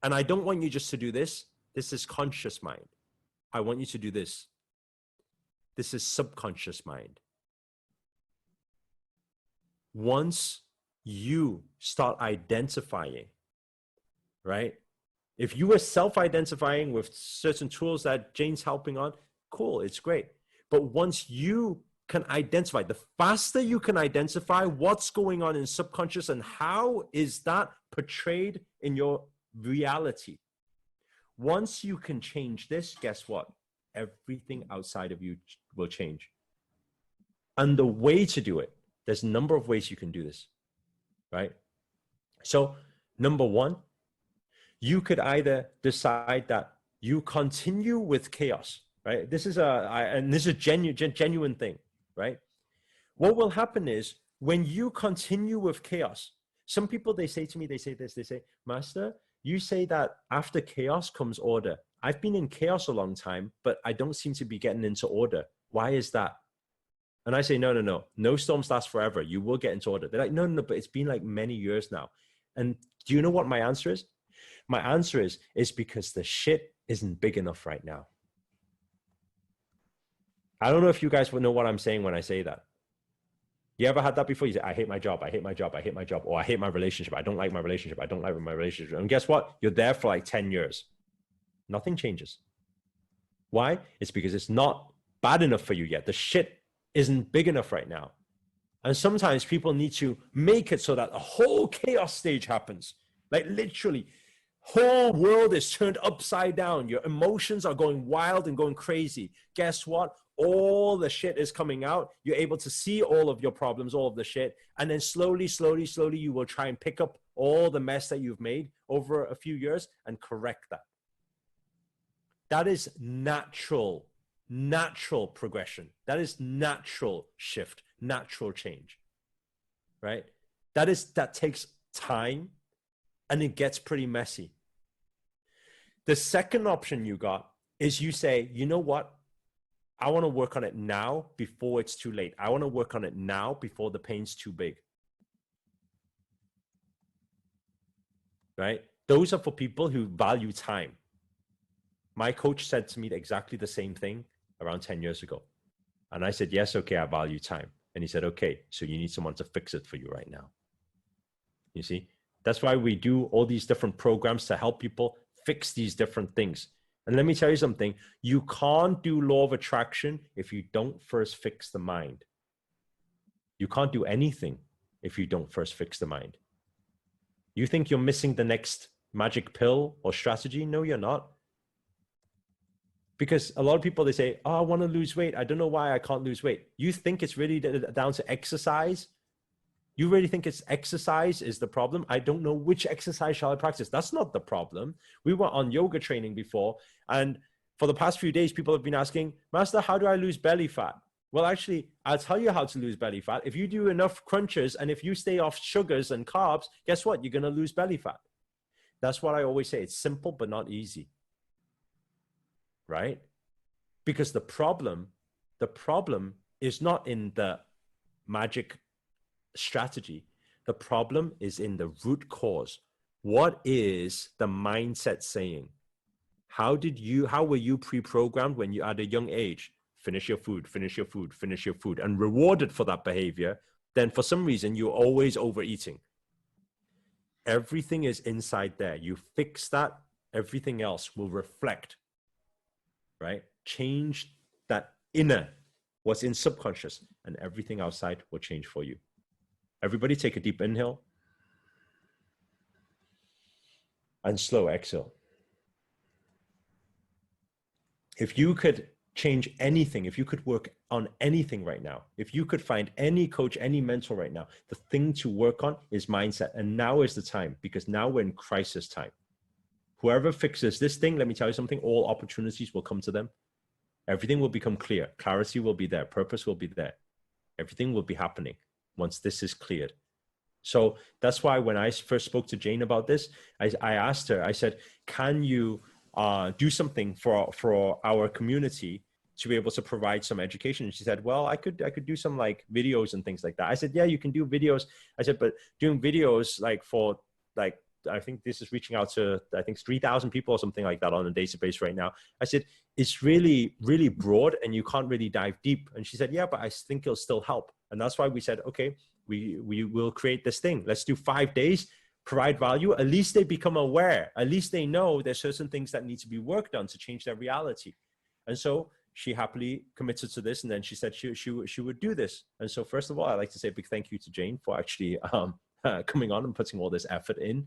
And I don't want you just to do this. This is conscious mind. I want you to do this. This is subconscious mind. Once you start identifying, right? If you were self-identifying with certain tools that Jane's helping on, cool, it's great. But once you can identify, the faster you can identify what's going on in subconscious and how is that portrayed in your reality. Once you can change this, guess what? Everything outside of you will change. And the way to do it, there's a number of ways you can do this, right? So number one, you could either decide that you continue with chaos, right? This is a genuine thing, right? What will happen is when you continue with chaos, some people, they say to me, they say, Master, you say that after chaos comes order. I've been in chaos a long time, but I don't seem to be getting into order. Why is that? And I say, no. No storms last forever. You will get into order. They're like, no, but it's been like many years now. And do you know what my answer is? My answer is because the shit isn't big enough right now. I don't know if you guys will know what I'm saying when I say that. You ever had that before? You say, I hate my job, I hate my job, I hate my job, or I hate my relationship, I don't like my relationship, I don't like my relationship. And guess what? You're there for like 10 years. Nothing changes. Why? It's because it's not bad enough for you yet. The shit isn't big enough right now. And sometimes people need to make it so that a whole chaos stage happens. Like literally, Whole world is turned upside down. Your emotions are going wild and going crazy. Guess what? All the shit is coming out. You're able to see all of your problems, all of the shit. And then slowly, slowly, slowly, you will try and pick up all the mess that you've made over a few years and correct that. That is natural progression. That is natural shift, natural change, right? That takes time, and it gets pretty messy. The second option you got is you say, you know what? I want to work on it now before it's too late. I want to work on it now before the pain's too big. Right? Those are for people who value time. My coach said to me exactly the same thing around 10 years ago. And I said, yes, okay, I value time. And he said, okay, so you need someone to fix it for you right now. You see? That's why we do all these different programs to help people fix these different things. And let me tell you something, you can't do law of attraction if you don't first fix the mind. You can't do anything if you don't first fix the mind. You think you're missing the next magic pill or strategy? No, you're not. Because a lot of people, they say, oh, I want to lose weight. I don't know why I can't lose weight. You think it's really down to exercise? You really think it's exercise is the problem? I don't know which exercise shall I practice. That's not the problem. We were on yoga training before, and for the past few days, people have been asking, Master, how do I lose belly fat? Well, actually, I'll tell you how to lose belly fat. If you do enough crunches and if you stay off sugars and carbs, guess what? You're going to lose belly fat. That's what I always say. It's simple, but not easy. Right? Because the problem is not in the magic strategy. The problem is in the root cause. What is the mindset saying? How were you pre-programmed when you at a young age? Finish your food, finish your food, finish your food, and rewarded for that behavior. Then for some reason, you're always overeating. Everything is inside there. You fix that, everything else will reflect, right? Change that inner, what's in subconscious, and everything outside will change for you. Everybody take a deep inhale and slow exhale. If you could change anything, if you could work on anything right now, if you could find any coach, any mentor right now, the thing to work on is mindset. And now is the time, because now we're in crisis time. Whoever fixes this thing, let me tell you something, all opportunities will come to them. Everything will become clear. Clarity will be there. Purpose will be there. Everything will be happening once this is cleared. So that's why when I first spoke to Jane about this, I asked her, I said, can you do something for our community to be able to provide some education? And she said, well, I could do some like videos and things like that. I said, yeah, you can do videos. I said, but doing videos like for like, I think this is reaching out to, I think 3,000 people or something like that on a database right now. I said, it's really, really broad and you can't really dive deep. And she said, yeah, but I think it'll still help. And that's why we said, okay, we will create this thing. Let's do 5 days, provide value. At least they become aware. At least they know there's certain things that need to be worked on to change their reality. And so she happily committed to this. And then she said she would do this. And so first of all, I'd like to say a big thank you to Jane for actually coming on and putting all this effort in.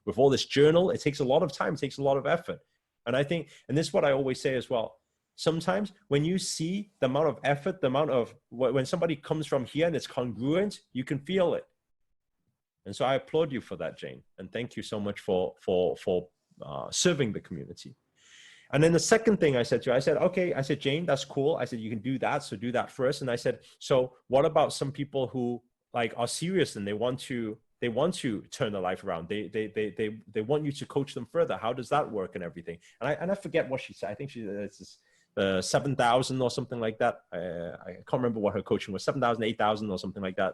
With all this journal, it takes a lot of time, it takes a lot of effort. And I think, and this is what I always say as well, sometimes when you see the amount of effort, the amount of, when somebody comes from here and it's congruent, you can feel it. And so I applaud you for that, Jane. And thank you so much for serving the community. And then the second thing I said to her, I said, okay, I said, Jane, that's cool. I said, you can do that. So do that first. And I said, so what about some people who like are serious and they want to turn their life around. They want you to coach them further. How does that work and everything? And I forget what she said. I think it's 7,000 or something like that. I can't remember what her coaching was, 7,000, 8,000 or something like that.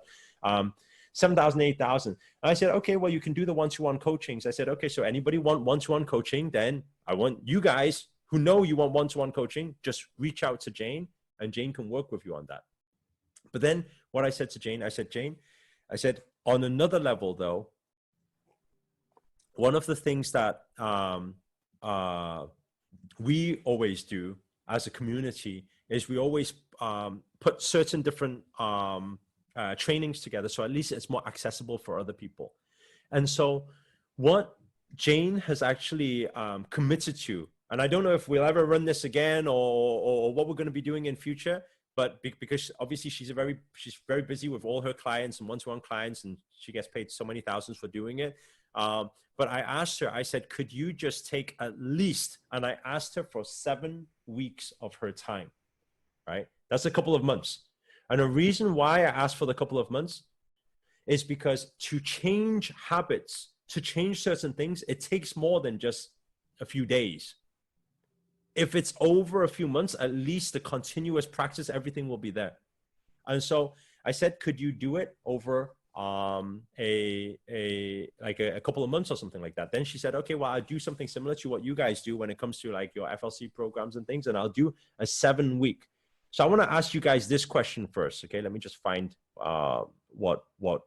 7,000, 8,000. And I said, okay, well, you can do the one-to-one coachings. I said, okay, so anybody want one-to-one coaching? Then I want you guys who know you want one-to-one coaching, just reach out to Jane and Jane can work with you on that. But then what I said to Jane, I said, on another level though, one of the things that we always do as a community is we always put certain different trainings together. So at least it's more accessible for other people. And so what Jane has actually committed to, and I don't know if we'll ever run this again or what we're going to be doing in future, but because obviously she's very busy with all her clients and one-to-one clients, and she gets paid so many thousands for doing it. But I asked her, I said, could you just take at least, and I asked her for 7 weeks of her time, right? That's a couple of months. And the reason why I asked for the couple of months is because to change habits, to change certain things, it takes more than just a few days. If it's over a few months, at least the continuous practice, everything will be there. And so I said, could you do it over a couple of months or something like that? Then she said, okay, well, I'll do something similar to what you guys do when it comes to like your FLC programs and things, and I'll do a 7-week. So I want to ask you guys this question first. Okay, let me just find what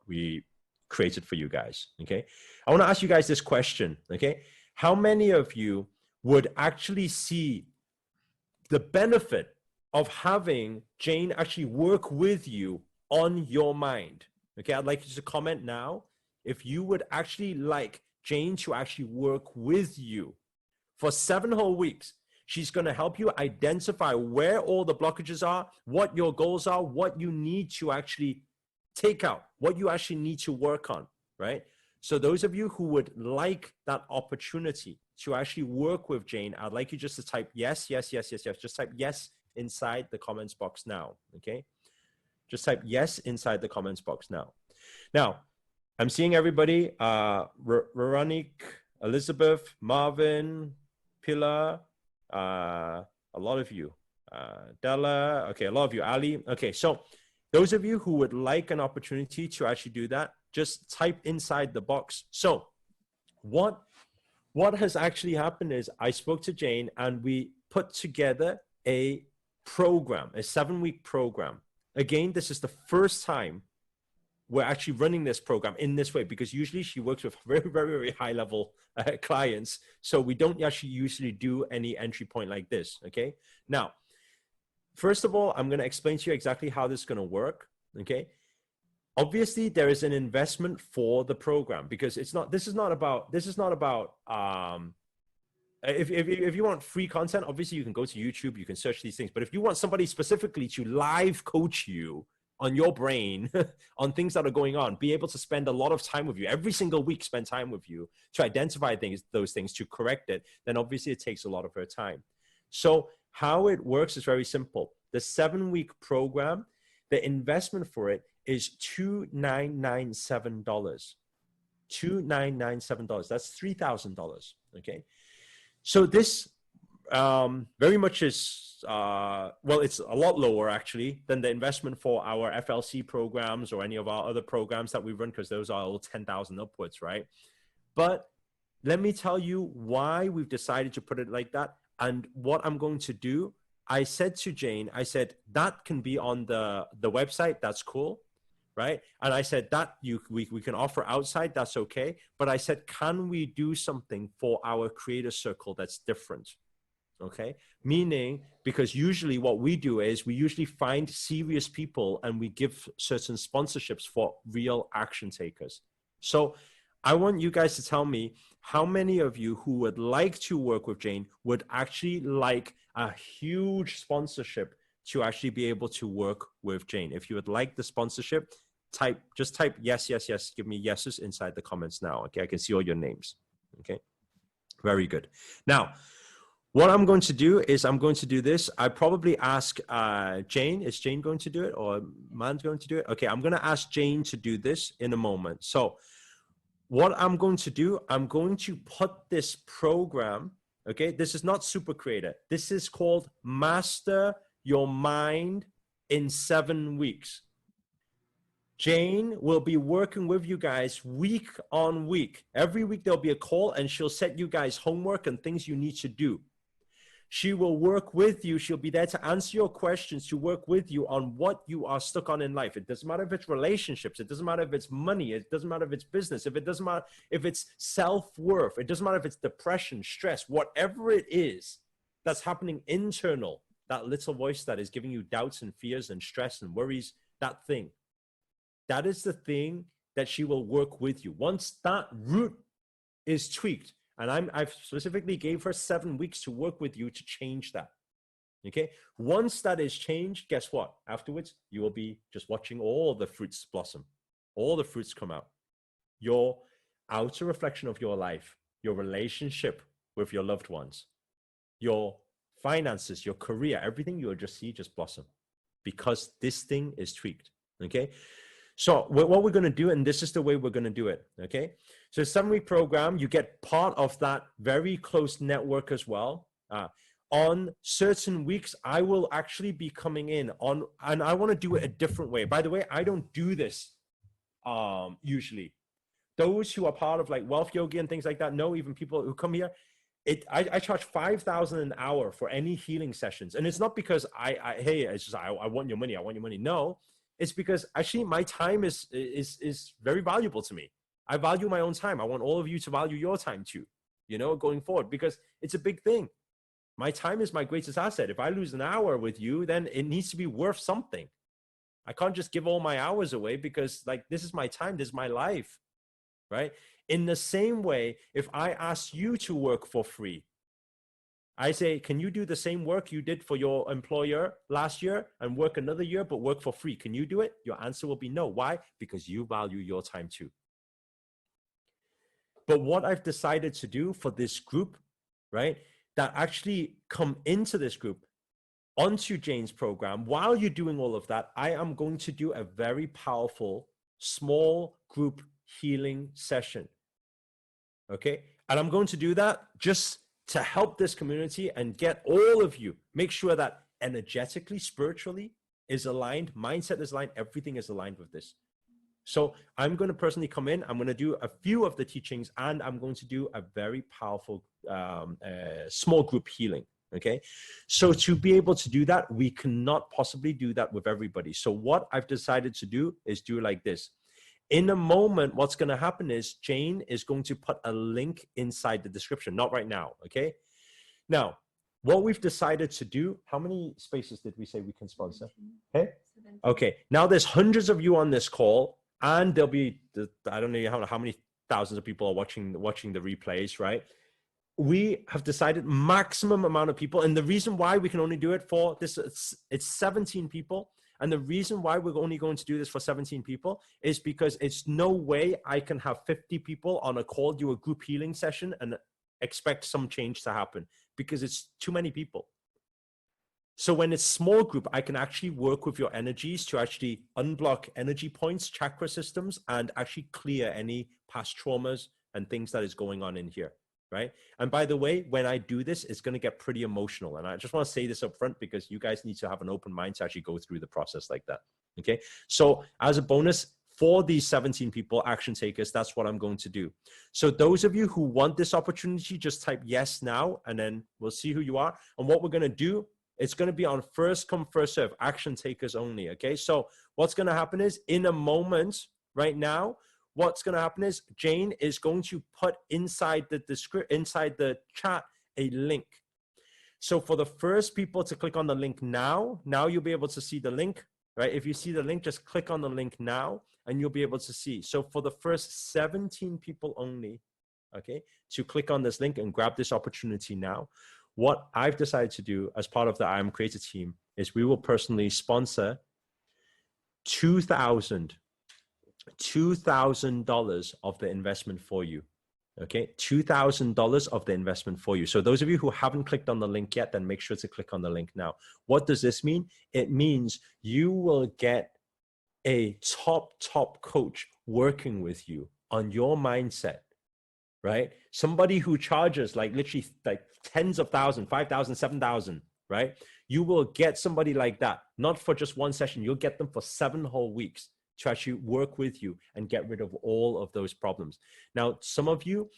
we created for you guys. Okay, I want to ask you guys this question. Okay, how many of you would actually see the benefit of having Jane actually work with you on your mind? Okay, I'd like you to comment now if you would actually like Jane to actually work with you for 7 whole weeks. She's going to help you identify where all the blockages are, what your goals are, what you need to actually take out, what you actually need to work on, right? So those of you who would like that opportunity to actually work with Jane, I'd like you just to type yes, yes, yes, yes, yes. Just type yes inside the comments box now, okay? Just type yes inside the comments box now. Now, I'm seeing everybody, Veronique, Elizabeth, Marvin, Pilar, a lot of you, Della, okay, a lot of you, Ali. Okay, so those of you who would like an opportunity to actually do that, just type inside the box. So what has actually happened is I spoke to Jane and we put together a program, a 7-week program. Again, this is the first time we're actually running this program in this way, because usually she works with very, very, very high level clients. So we don't actually usually do any entry point like this. Okay. Now, first of all, I'm going to explain to you exactly how this is going to work. Okay. Obviously there is an investment for the program, because this is not about if you want free content, obviously you can go to YouTube, you can search these things. But if you want somebody specifically to live coach you on your brain, on things that are going on, be able to spend a lot of time with you, every single week spend time with you to identify those things, to correct it, then obviously it takes a lot of her time. So how it works is very simple. The 7-week program, the investment for it is $2,997. $2,997. That's $3,000. Okay. So this very much is, well, it's a lot lower actually than the investment for our FLC programs or any of our other programs that we run, because those are all 10,000 upwards, right? But let me tell you why we've decided to put it like that and what I'm going to do. I said to Jane, I said, that can be on the website. That's cool. Right. And I said that we can offer outside. That's okay. But I said, can we do something for our creator circle that's different? Okay. Meaning, because usually what we do is we usually find serious people and we give certain sponsorships for real action takers. So I want you guys to tell me how many of you who would like to work with Jane would actually like a huge sponsorship to actually be able to work with Jane. If you would like the sponsorship, just type yes, yes, yes. Give me yeses inside the comments now. Okay, I can see all your names. Okay, very good. Now, what I'm going to do is I'm going to do this. I probably ask Jane. Is Jane going to do it, or Man's going to do it? Okay, I'm going to ask Jane to do this in a moment. So what I'm going to do, I'm going to put this program, okay, this is not Super Creator. This is called Master Your Mind in 7 weeks. Jane will be working with you guys week on week. Every week there'll be a call and she'll set you guys homework and things you need to do. She will work with you. She'll be there to answer your questions, to work with you on what you are stuck on in life. It doesn't matter if it's relationships. It doesn't matter if it's money. It doesn't matter if it's business. It doesn't matter if it's self-worth. It doesn't matter if it's depression, stress, whatever it is that's happening internal, that little voice that is giving you doubts and fears and stress and worries, that thing. That is the thing that she will work with you. Once that root is tweaked. And I've specifically gave her 7 weeks to work with you to change that. Okay. Once that is changed, guess what? Afterwards, you will be just watching all the fruits blossom, all the fruits come out. Your outer reflection of your life, your relationship with your loved ones, your finances, your career, everything you'll just see just blossom because this thing is tweaked. Okay. So what we're going to do, and this is the way we're going to do it. Okay. So 7-week program, you get part of that very close network as well. On certain weeks, I will actually be coming in on, and I want to do it a different way. By the way, I don't do this usually. Those who are part of like Wealth Yogi and things like that know, even people who come here, I charge $5,000 an hour for any healing sessions. And it's not because hey, it's just, I want your money. I want your money. No, it's because actually my time is very valuable to me. I value my own time. I want all of you to value your time too, you know, going forward, because it's a big thing. My time is my greatest asset. If I lose an hour with you, then it needs to be worth something. I can't just give all my hours away because like, this is my time. This is my life, right? In the same way, if I ask you to work for free, I say, can you do the same work you did for your employer last year and work another year, but work for free? Can you do it? Your answer will be no. Why? Because you value your time too. But what I've decided to do for this group, right, that actually come into this group, onto Jane's program, while you're doing all of that, I am going to do a very powerful small group healing session. Okay. And I'm going to do that just to help this community and get all of you, make sure that energetically, spiritually is aligned, mindset is aligned, everything is aligned with this. So I'm going to personally come in, I'm going to do a few of the teachings, and I'm going to do a very powerful small group healing. Okay. So to be able to do that, we cannot possibly do that with everybody. So what I've decided to do is do like this. In a moment, what's going to happen is Jane is going to put a link inside the description, not right now. Okay. Now, what we've decided to do, how many spaces did we say we can sponsor? Okay. Okay. Now there's hundreds of you on this call, and there'll be, I don't know how many thousands of people are watching the replays, right? We have decided maximum amount of people. And the reason why we can only do it for this, it's 17 people. And the reason why we're only going to do this for 17 people is because it's no way I can have 50 people on a call, do a group healing session and expect some change to happen, because it's too many people. So when it's small group, I can actually work with your energies to actually unblock energy points, chakra systems, and actually clear any past traumas and things that is going on in here. Right. And by the way, when I do this, it's going to get pretty emotional. And I just want to say this up front because you guys need to have an open mind to actually go through the process like that. Okay. So as a bonus for these 17 people, action takers, that's what I'm going to do. So those of you who want this opportunity, just type yes now, and then we'll see who you are. And what we're going to do, it's going to be on first come, first serve, action takers only. Okay. So what's going to happen is in a moment right now, what's going to happen is Jane is going to put inside the chat a link. So for the first people to click on the link now you'll be able to see the link, right? If you see the link, just click on the link now and you'll be able to see. So for the first 17 people only, okay, to click on this link and grab this opportunity now, what I've decided to do as part of the I Am Creator team is we will personally sponsor $2,000 of the investment for you. Okay, $2,000 of the investment for you. So those of you who haven't clicked on the link yet, then make sure to click on the link now. What does this mean? It means you will get a top coach working with you on your mindset, right? Somebody who charges like literally like tens of thousands, 5,000, 7,000, right? You will get somebody like that, not for just one session. You'll get them for 7 whole weeks to actually work with you and get rid of all of those problems. Now, some of you,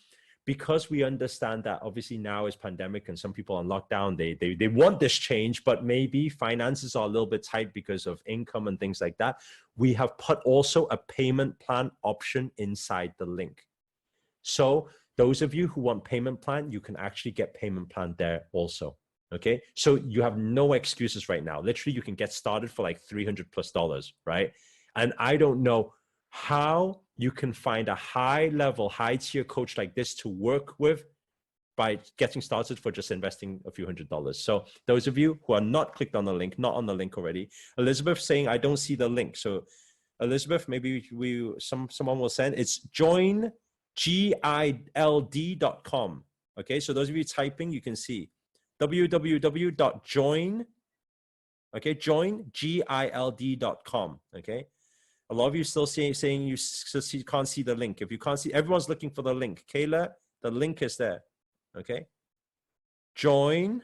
because we understand that obviously now is pandemic and some people on lockdown, they want this change, but maybe finances are a little bit tight because of income and things like that. We have put also a payment plan option inside the link. So those of you who want payment plan, you can actually get payment plan there also. Okay. So you have no excuses right now. Literally you can get started for like $300+, right? And I don't know how you can find a high level, high tier coach like this to work with by getting started for just investing a few $100s. So those of you who are not clicked on the link, not on the link already, Elizabeth saying, I don't see the link. So Elizabeth, maybe someone will send, it's joingild.com. Okay, so those of you typing, you can see www.join, okay, joingild.com, okay. A lot of you still saying you can't see the link. If you can't see, everyone's looking for the link. Kayla, the link is there, okay. joingild.com.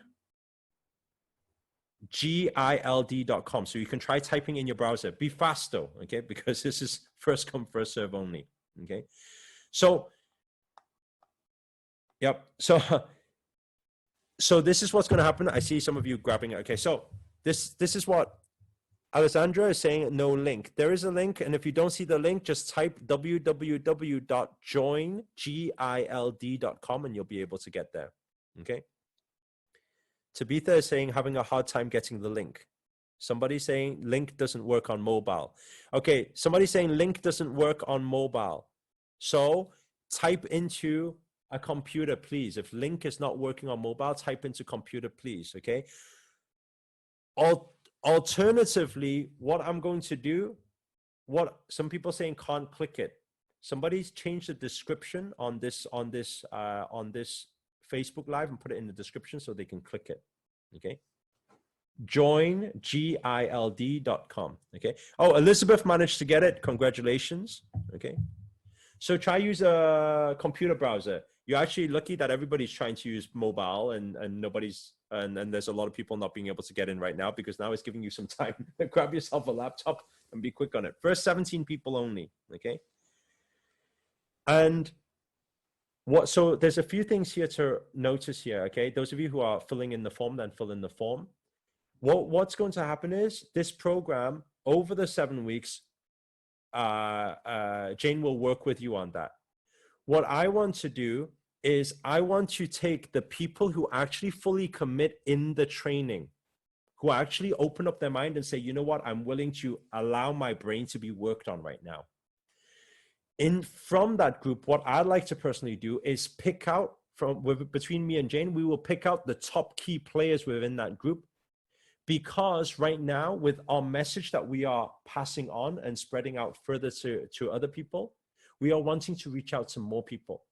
So you can try typing in your browser. Be fast though, okay, because this is first come, first serve only, okay. So, yep, so this is what's going to happen. I see some of you grabbing it. Okay, so this is what Alessandra is saying, no link. There is a link, and if you don't see the link, just type www.joingild.com and you'll be able to get there, okay? Tabitha is saying having a hard time getting the link. Somebody saying link doesn't work on mobile. Okay, somebody saying link doesn't work on mobile. So type into a computer, please. If link is not working on mobile, type into computer, please, okay? Alternatively, what I'm going to do, what some people saying can't click it. Somebody's changed the description on this Facebook Live and put it in the description so they can click it, okay? joingild.com, okay? Oh, Elizabeth managed to get it. Congratulations, okay? So try use a computer browser. You're actually lucky that everybody's trying to use mobile and nobody's, and there's a lot of people not being able to get in right now because now it's giving you some time. Grab yourself a laptop and be quick on it. First 17 people only, okay? And so there's a few things here to notice here, okay? Those of you who are filling in the form, then fill in the form. What's going to happen is this program over the 7 weeks, Jane will work with you on that. What I want to do is I want to take the people who actually fully commit in the training, who actually open up their mind and say, you know what, I'm willing to allow my brain to be worked on right now. From that group, what I'd like to personally do is pick out between me and Jane, we will pick out the top key players within that group, because right now with our message that we are passing on and spreading out further to other people, we are wanting to reach out to more people.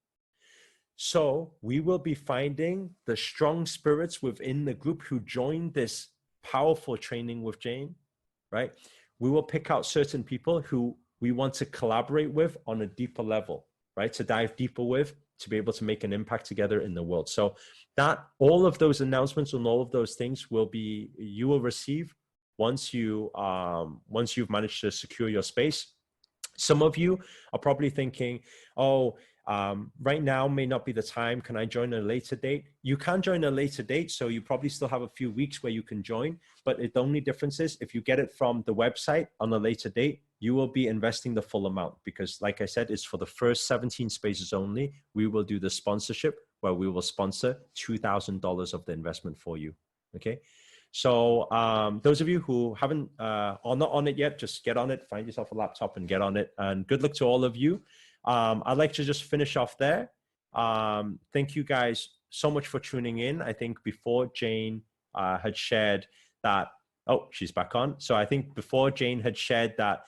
So we will be finding the strong spirits within the group who joined this powerful training with Jane, right? We will pick out certain people who we want to collaborate with on a deeper level, right? To dive deeper with, to be able to make an impact together in the world. So that all of those announcements and all of those things you will receive once you've managed to secure your space. Some of you are probably thinking, oh, right now may not be the time. Can I join a later date? You can join a later date. So you probably still have a few weeks where you can join, but the only difference is if you get it from the website on a later date, you will be investing the full amount because like I said, it's for the first 17 spaces only. We will do the sponsorship where we will sponsor $2,000 of the investment for you. Okay. So those of you who haven't are not on it yet, just get on it, find yourself a laptop and get on it. And good luck to all of you. I'd like to just finish off there. Thank you guys so much for tuning in. I think before Jane had shared that, oh, she's back on. So I think before Jane had shared that,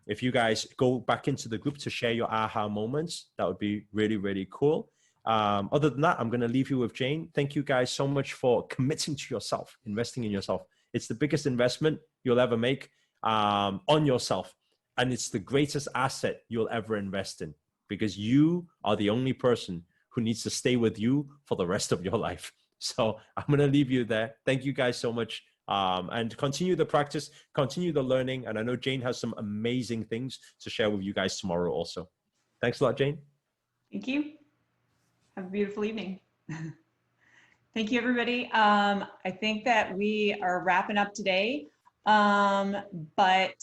if you guys go back into the group to share your aha moments, that would be really, really cool. Other than that, I'm going to leave you with Jane. Thank you guys so much for committing to yourself, investing in yourself. It's the biggest investment you'll ever make on yourself. And it's the greatest asset you'll ever invest in because you are the only person who needs to stay with you for the rest of your life. So I'm going to leave you there. Thank you guys so much. And continue the practice, continue the learning. And I know Jane has some amazing things to share with you guys tomorrow also. Thanks a lot, Jane. Thank you. Have a beautiful evening. Thank you, everybody. I think that we are wrapping up today. But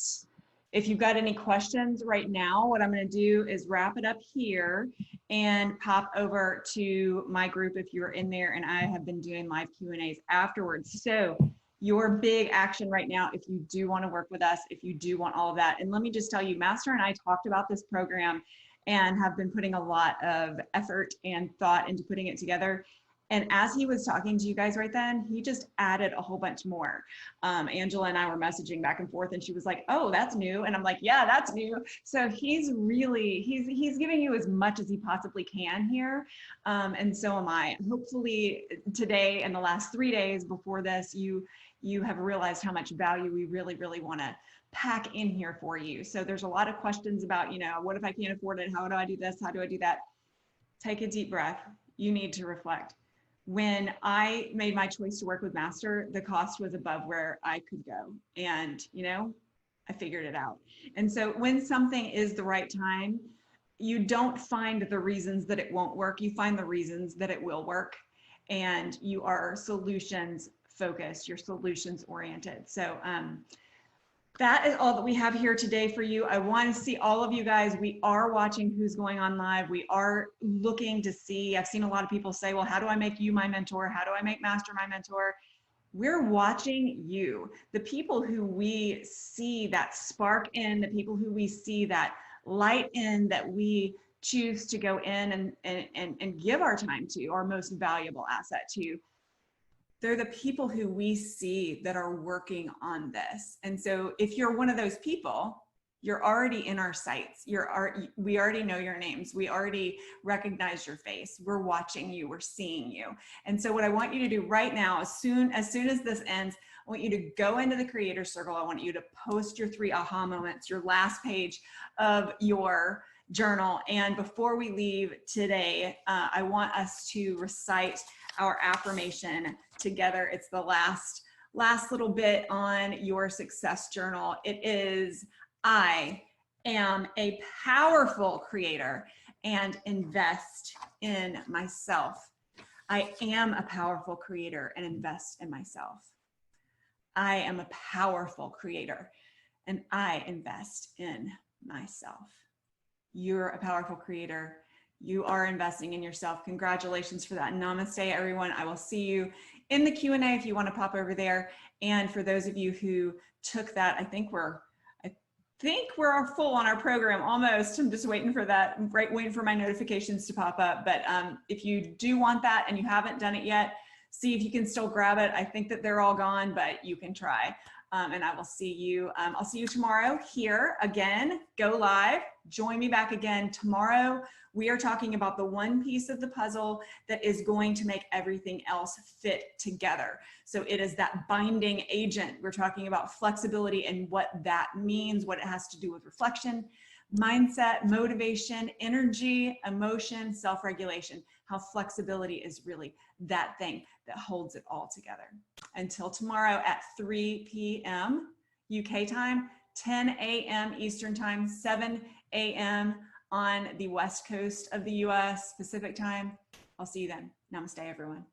if you've got any questions right now, what I'm going to do is wrap it up here and pop over to my group if you're in there, and I have been doing live Q&As afterwards. So your big action right now, if you do want to work with us, if you do want all of that. And let me just tell you, Master and I talked about this program and have been putting a lot of effort and thought into putting it together. And as he was talking to you guys right then, he just added a whole bunch more. Angela and I were messaging back and forth, and she was like, "Oh, that's new," and I'm like, "Yeah, that's new." So he's really he's giving you as much as he possibly can here, and so am I. Hopefully today and the last 3 days before this, you have realized how much value we really want to pack in here for you. So there's a lot of questions about, what if I can't afford it? How do I do this? How do I do that? Take a deep breath. You need to reflect. When I made my choice to work with Master, the cost was above where I could go. And, I figured it out. And so when something is the right time, you don't find the reasons that it won't work. You find the reasons that it will work. And you are solutions focused, you're solutions oriented. So that is all that we have here today for you. I want to see all of you guys. We are watching who's going on live. We are looking to see, I've seen a lot of people say, well, how do I make you my mentor? How do I make Master my mentor? We're watching you, the people who we see that spark in, the people who we see that light in, that we choose to go in and give our time to, our most valuable asset to. They're the people who we see that are working on this. And so if you're one of those people, you're already in our sights. We already know your names. We already recognize your face. We're watching you. We're seeing you. And so what I want you to do right now, as soon as this ends, I want you to go into the creator circle. I want you to post your 3 aha moments, your last page of your journal. And before we leave today, I want us to recite our affirmation together. It's the last little bit on your success journal. It is, I am a powerful creator and invest in myself. I am a powerful creator and invest in myself. I am a powerful creator and I invest in myself. You're a powerful creator. You are investing in yourself. Congratulations for that. Namaste, everyone. I will see you in the Q&A if you want to pop over there. And for those of you who took that, I think we're full on our program almost. I'm just waiting for that, waiting for my notifications to pop up. But if you do want that and you haven't done it yet, see if you can still grab it. I think that they're all gone, but you can try. And I will see you. I'll see you tomorrow here again. Go live. Join me back again tomorrow. We are talking about the one piece of the puzzle that is going to make everything else fit together. So it is that binding agent. We're talking about flexibility and what that means, what it has to do with reflection, mindset, motivation, energy, emotion, self-regulation, how flexibility is really that thing that holds it all together. Until tomorrow at 3 p.m. UK time, 10 a.m. Eastern time, 7 a.m. on the West Coast of the US Pacific time. I'll see you then. Namaste, everyone.